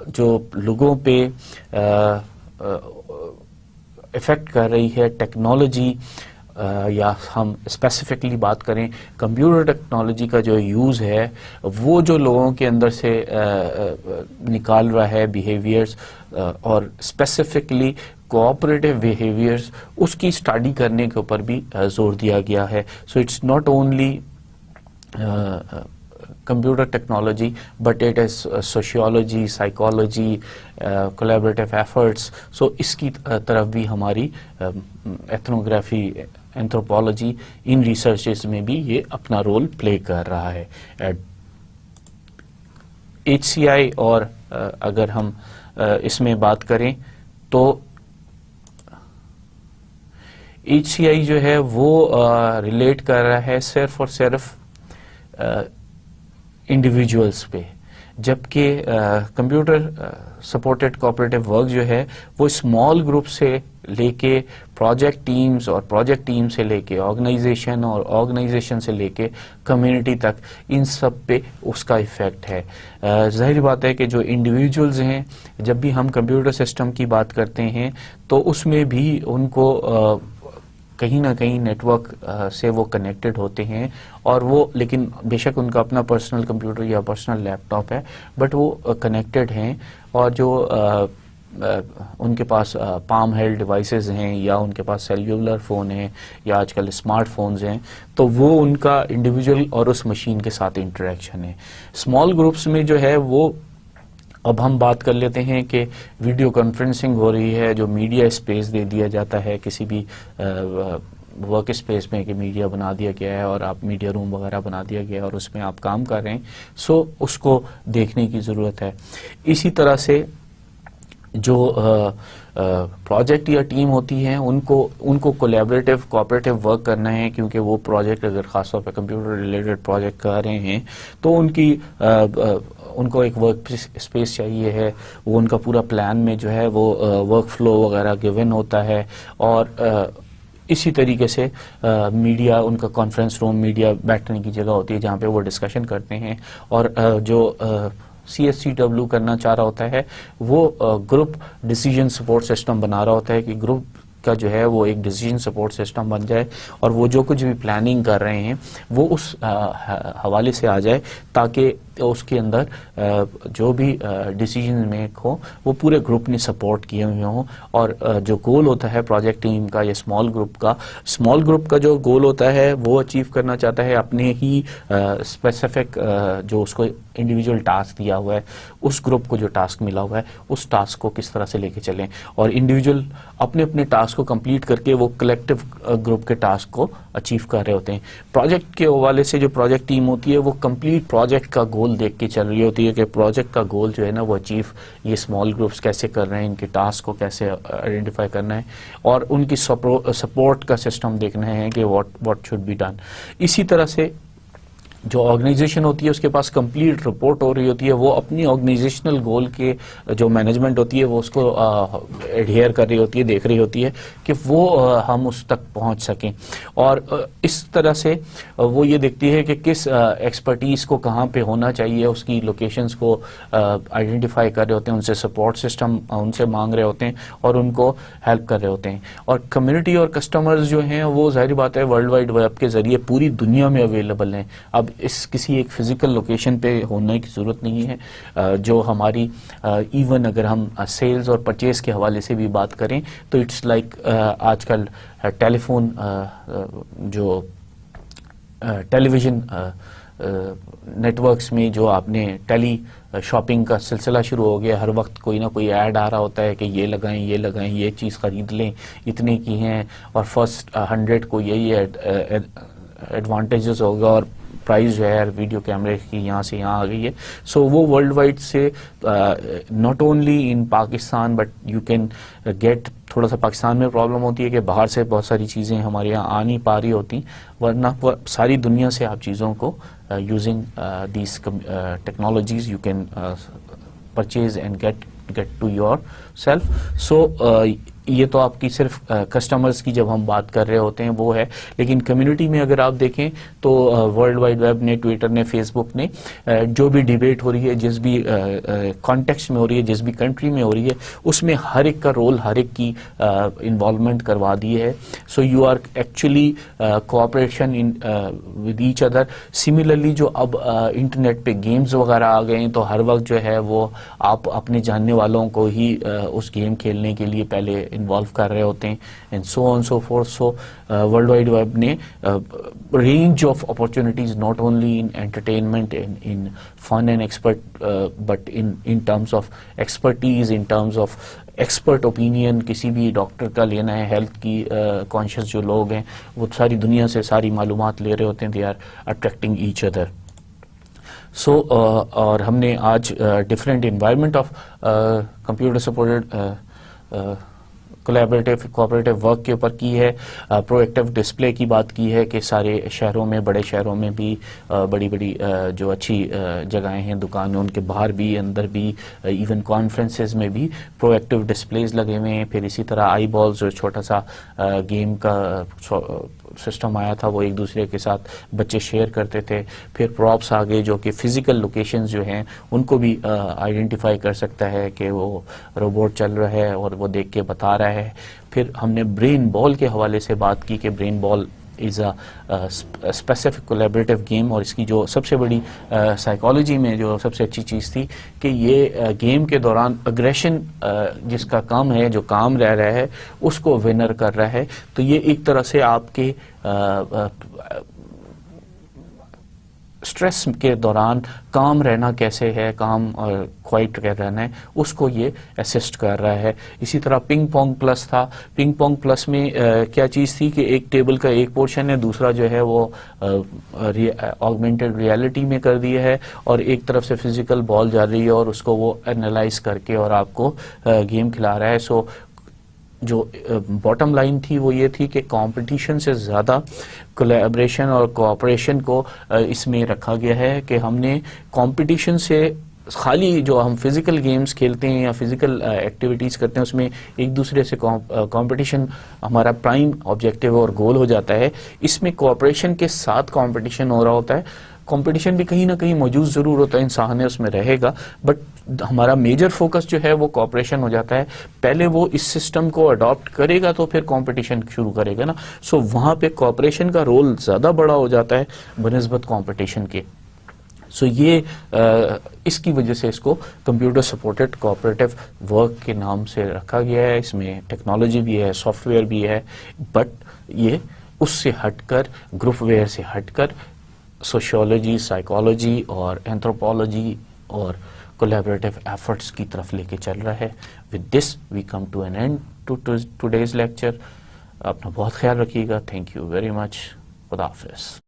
جو لوگوں پہ افیکٹ کر رہی ہے ٹیکنالوجی، یا ہم اسپیسیفکلی بات کریں کمپیوٹر ٹیکنالوجی کا جو یوز ہے، وہ جو لوگوں کے اندر سے نکال رہا ہے بیہیویئرز، اور اسپیسیفکلی کوآپریٹو بیہیویئرز، اس کی اسٹڈی کرنے کے اوپر بھی زور دیا گیا ہے. So it's not only computer technology, but it is sociology, psychology, collaborative efforts. So اس کی طرف بھی ہماری ethnography, anthropology ان ریسرچز میں بھی یہ اپنا رول پلے کر رہا ہے. HCI اور اگر ہم اس میں بات کریں تو HCI جو ہے وہ ریلیٹ کر رہا ہے صرف اور صرف انڈیویجولس پہ، جبکہ کمپیوٹر سپورٹڈ کوآپریٹو ورک جو ہے وہ اسمال گروپ سے لے کے پروجیکٹ ٹیمز، اور پروجیکٹ ٹیم سے لے کے آرگنائزیشن، اور آرگنائزیشن سے لے کے کمیونٹی تک، ان سب پہ اس کا ایفیکٹ ہے. ظاہر بات ہے کہ جو انڈیویجولز ہیں، جب بھی ہم کمپیوٹر سسٹم کی بات کرتے ہیں تو اس میں بھی ان کو کہیں نہ کہیں نیٹ ورک سے وہ کنیکٹڈ ہوتے ہیں، اور وہ لیکن بے شک ان کا اپنا پرسنل کمپیوٹر یا پرسنل لیپ ٹاپ ہے، بٹ وہ کنیکٹڈ ہیں. اور جو ان کے پاس پام ہیلڈ ڈیوائسز ہیں، یا ان کے پاس سیلولر فون ہیں، یا آج کل اسمارٹ فونز ہیں، تو وہ ان کا انڈیویجول اور اس مشین کے ساتھ انٹریکشن ہے. اسمال گروپس میں جو ہے وہ، اب ہم بات کر لیتے ہیں کہ ویڈیو کانفرنسنگ ہو رہی ہے، جو میڈیا اسپیس دے دیا جاتا ہے کسی بھی ورک اسپیس میں، کہ میڈیا بنا دیا گیا ہے اور آپ میڈیا روم وغیرہ بنا دیا گیا ہے اور اس میں آپ کام کر رہے ہیں. سو اس کو دیکھنے کی ضرورت ہے. اسی طرح سے جو پروجیکٹ یا ٹیم ہوتی ہیں ان کو کولیبریٹو کوآپریٹو ورک کرنا ہے، کیونکہ وہ پروجیکٹ اگر خاص طور پہ کمپیوٹر ریلیٹڈ پروجیکٹ کر رہے ہیں تو ان کو ایک ورک اسپیس چاہیے ہے. وہ ان کا پورا پلان میں جو ہے وہ ورک فلو وغیرہ گیون ہوتا ہے. اور اسی طریقے سے میڈیا، ان کا کانفرنس روم، میڈیا بیٹھنے کی جگہ ہوتی ہے جہاں پہ وہ ڈسکشن کرتے ہیں. اور جو CSCW کرنا چاہ رہا ہوتا ہے وہ گروپ ڈیسیجن سپورٹ سسٹم بنا رہا ہوتا ہے، کہ گروپ کا جو ہے وہ ایک ڈیسیجن سپورٹ سسٹم بن جائے، اور وہ جو کچھ بھی پلاننگ کر رہے ہیں وہ اس حوالے سے آ جائے، تاکہ اس کے اندر جو بھی ڈیسیجن میک ہو وہ پورے گروپ نے سپورٹ کیے ہوئے ہوں. اور جو گول ہوتا ہے پروجیکٹ ٹیم کا یا اسمال گروپ کا جو گول ہوتا ہے وہ اچیو کرنا چاہتا ہے اپنے ہی اسپیسیفک جو اس کو انڈیویجول ٹاسک دیا ہوا ہے، اس گروپ کو جو ٹاسک ملا ہوا ہے اس ٹاسک کو کس طرح سے لے کے چلیں. اور انڈیویجول اپنے اپنے ٹاسک کو کمپلیٹ کر کے وہ کلیکٹیو گروپ کے ٹاسک کو اچیو کر رہے ہوتے ہیں. پروجیکٹ کے حوالے سے جو پروجیکٹ ٹیم ہوتی ہے وہ کمپلیٹ پروجیکٹ کا گول دیکھ کے چل رہی ہوتی ہے، کہ پروجیکٹ کا گول جو ہے نا وہ اچیو یہ اسمال گروپس کیسے کر رہے ہیں، ان کے ٹاسک کو کیسے آئیڈینٹیفائی کرنا ہے، اور ان کی سپورٹ کا سسٹم دیکھنا ہے کہ واٹ شوڈ بی ڈن. اسی طرح سے جو آرگنائزیشن ہوتی ہے اس کے پاس کمپلیٹ رپورٹ ہو رہی ہوتی ہے، وہ اپنی آرگنائزیشنل گول کے جو مینجمنٹ ہوتی ہے وہ اس کو ایڈہیئر کر رہی ہوتی ہے، دیکھ رہی ہوتی ہے کہ وہ ہم اس تک پہنچ سکیں. اور اس طرح سے وہ یہ دیکھتی ہے کہ کس ایکسپرٹیز کو کہاں پہ ہونا چاہیے، اس کی لوکیشنز کو آئیڈینٹیفائی کر رہے ہوتے ہیں، ان سے سپورٹ سسٹم ان سے مانگ رہے ہوتے ہیں اور ان کو ہیلپ کر رہے ہوتے ہیں. اور کمیونٹی اور کسٹمرز جو ہیں وہ ظاہری بات ہے ورلڈ وائڈ ویب کے ذریعے پوری دنیا میں اویلیبل ہیں. اب اس کسی ایک فزیکل لوکیشن پہ ہونے کی ضرورت نہیں ہے. جو ہماری ایون اگر ہم سیلز اور پرچیز کے حوالے سے بھی بات کریں تو اٹس لائک آج کل ٹیلی فون جو ٹیلی ویژن نیٹ ورکس میں جو آپ نے ٹیلی شاپنگ کا سلسلہ شروع ہو گیا, ہر وقت کوئی نہ کوئی ایڈ آ رہا ہوتا ہے کہ یہ لگائیں, یہ لگائیں, یہ چیز خرید لیں, اتنے کی ہیں, اور فرسٹ 100 کو یہی ایڈوانٹیجز ہوگا, اور پرائز جو ہے ویڈیو کیمرے کی یہاں سے یہاں آ گئی ہے. سو وہ ورلڈ وائڈ سے not only in Pakistan but you can get, تھوڑا سا پاکستان میں پرابلم ہوتی ہے کہ باہر سے بہت ساری چیزیں ہمارے یہاں آ نہیں پا رہی ہوتی, ورنہ ساری دنیا سے آپ چیزوں کو using these technologies you can purchase and get to yourself. So یہ تو آپ کی صرف کسٹمرز کی جب ہم بات کر رہے ہوتے ہیں وہ ہے, لیکن کمیونٹی میں اگر آپ دیکھیں تو ورلڈ وائڈ ویب نے, ٹویٹر نے, فیس بک نے, جو بھی ڈیبیٹ ہو رہی ہے, جس بھی کانٹیکسٹ میں ہو رہی ہے, جس بھی کنٹری میں ہو رہی ہے, اس میں ہر ایک کا رول, ہر ایک کی انوالومنٹ کروا دی ہے. So you are actually cooperation with each other. Similarly جو اب انٹرنیٹ پہ گیمز وغیرہ آ گئے ہیں تو ہر وقت جو ہے وہ آپ اپنے جاننے والوں کو ہی اس گیم کھیلنے کے لیے پہلے انوالو کر رہے ہوتے ہیں, and so on so forth. So world wide web نے range of opportunities not only in entertainment, in fun and expert, but in terms of expertise, in terms of expert opinion. کسی بھی doctor کا لینا ہے, health کی conscious جو لوگ ہیں وہ ساری دنیا سے ساری معلومات لے رہے ہوتے ہیں, they are attracting each other. So اور ہم نے آج different environment of computer supported cooperative work کے اوپر کی ہے. پرو ایکٹیو ڈسپلے کی بات کی ہے کہ سارے شہروں میں, بڑے شہروں میں بھی, بڑی بڑی جو اچھی جگہیں ہیں, دکانیں, ان کے باہر بھی, اندر بھی, ایون کانفرنسز میں بھی پرو ایکٹیو ڈسپلیز لگے ہوئے ہیں. پھر اسی طرح آئی بالز, جو چھوٹا سا گیم کا سسٹم آیا تھا, وہ ایک دوسرے کے ساتھ بچے شیئر کرتے تھے. پھر پراپس آ گئے جو کہ فزیکل لوکیشنز جو ہیں ان کو بھی آئیڈینٹیفائی کر سکتا ہے کہ وہ روبوٹ چل رہا ہے اور وہ دیکھ کے بتا رہا ہے. پھر ہم نے برین بال کے حوالے سے بات کی کہ brain ball is a specific collaborative game, اور اس کی جو سب سے بڑی سائیکالوجی میں جو سب سے اچھی چیز تھی کہ یہ گیم کے دوران اگریشن جس کا کام ہے, جو کام رہ رہا ہے, اس کو ونر کر رہا ہے. تو یہ ایک طرح سے آپ کے اسٹریس کے دوران کام رہنا کیسے ہے, کام اور کوائٹ رہنا ہے, اس کو یہ اسسٹ کر رہا ہے. اسی طرح پنگ پونگ پلس تھا. پنگ پونگ پلس میں کیا چیز تھی کہ ایک ٹیبل کا ایک پورشن ہے, دوسرا جو ہے وہ آگمنٹڈ ریالٹی میں کر دیا ہے, اور ایک طرف سے فزیکل بال جا رہی ہے اور اس کو وہ اینالائز کر کے اور آپ کو گیم کھلا رہا ہے. سو جو باٹم لائن تھی وہ یہ تھی کہ کمپٹیشن سے زیادہ کولیبریشن اور کوآپریشن کو اس میں رکھا گیا ہے کہ ہم نے کمپٹیشن سے خالی جو ہم فزیکل گیمز کھیلتے ہیں یا فزیکل ایکٹیویٹیز کرتے ہیں اس میں ایک دوسرے سے کمپٹیشن ہمارا پرائم آبجیکٹیو اور گول ہو جاتا ہے. اس میں کوآپریشن کے ساتھ کمپٹیشن ہو رہا ہوتا ہے. کمپٹیشن بھی کہیں نہ کہیں موجود ضرور ہوتا ہے, انسان ہے اس میں رہے گا, بٹ ہمارا میجر فوکس جو ہے وہ کوآپریشن ہو جاتا ہے. پہلے وہ اس سسٹم کو اڈاپٹ کرے گا تو پھر کمپٹیشن شروع کرے گا نا. سو وہاں پہ کوآپریشن کا رول زیادہ بڑا ہو جاتا ہے بنسبت کمپٹیشن کے. سو یہ اس کی وجہ سے اس کو کمپیوٹر سپورٹڈ کوآپریٹو ورک کے نام سے رکھا گیا ہے. اس میں ٹیکنالوجی بھی ہے, سافٹ ویئر بھی ہے, بٹ یہ اس سے ہٹ کر, گروپ ویئر سے ہٹ کر سوشیولوجی, سائیکالوجی اور اینتھروپولوجی اور کولیبریٹو ایفرٹس کی طرف لے کے چل رہا ہے. With this we come to an end to today's lecture. اپنا بہت خیال رکھیے گا. Thank you very much. خدا حافظ.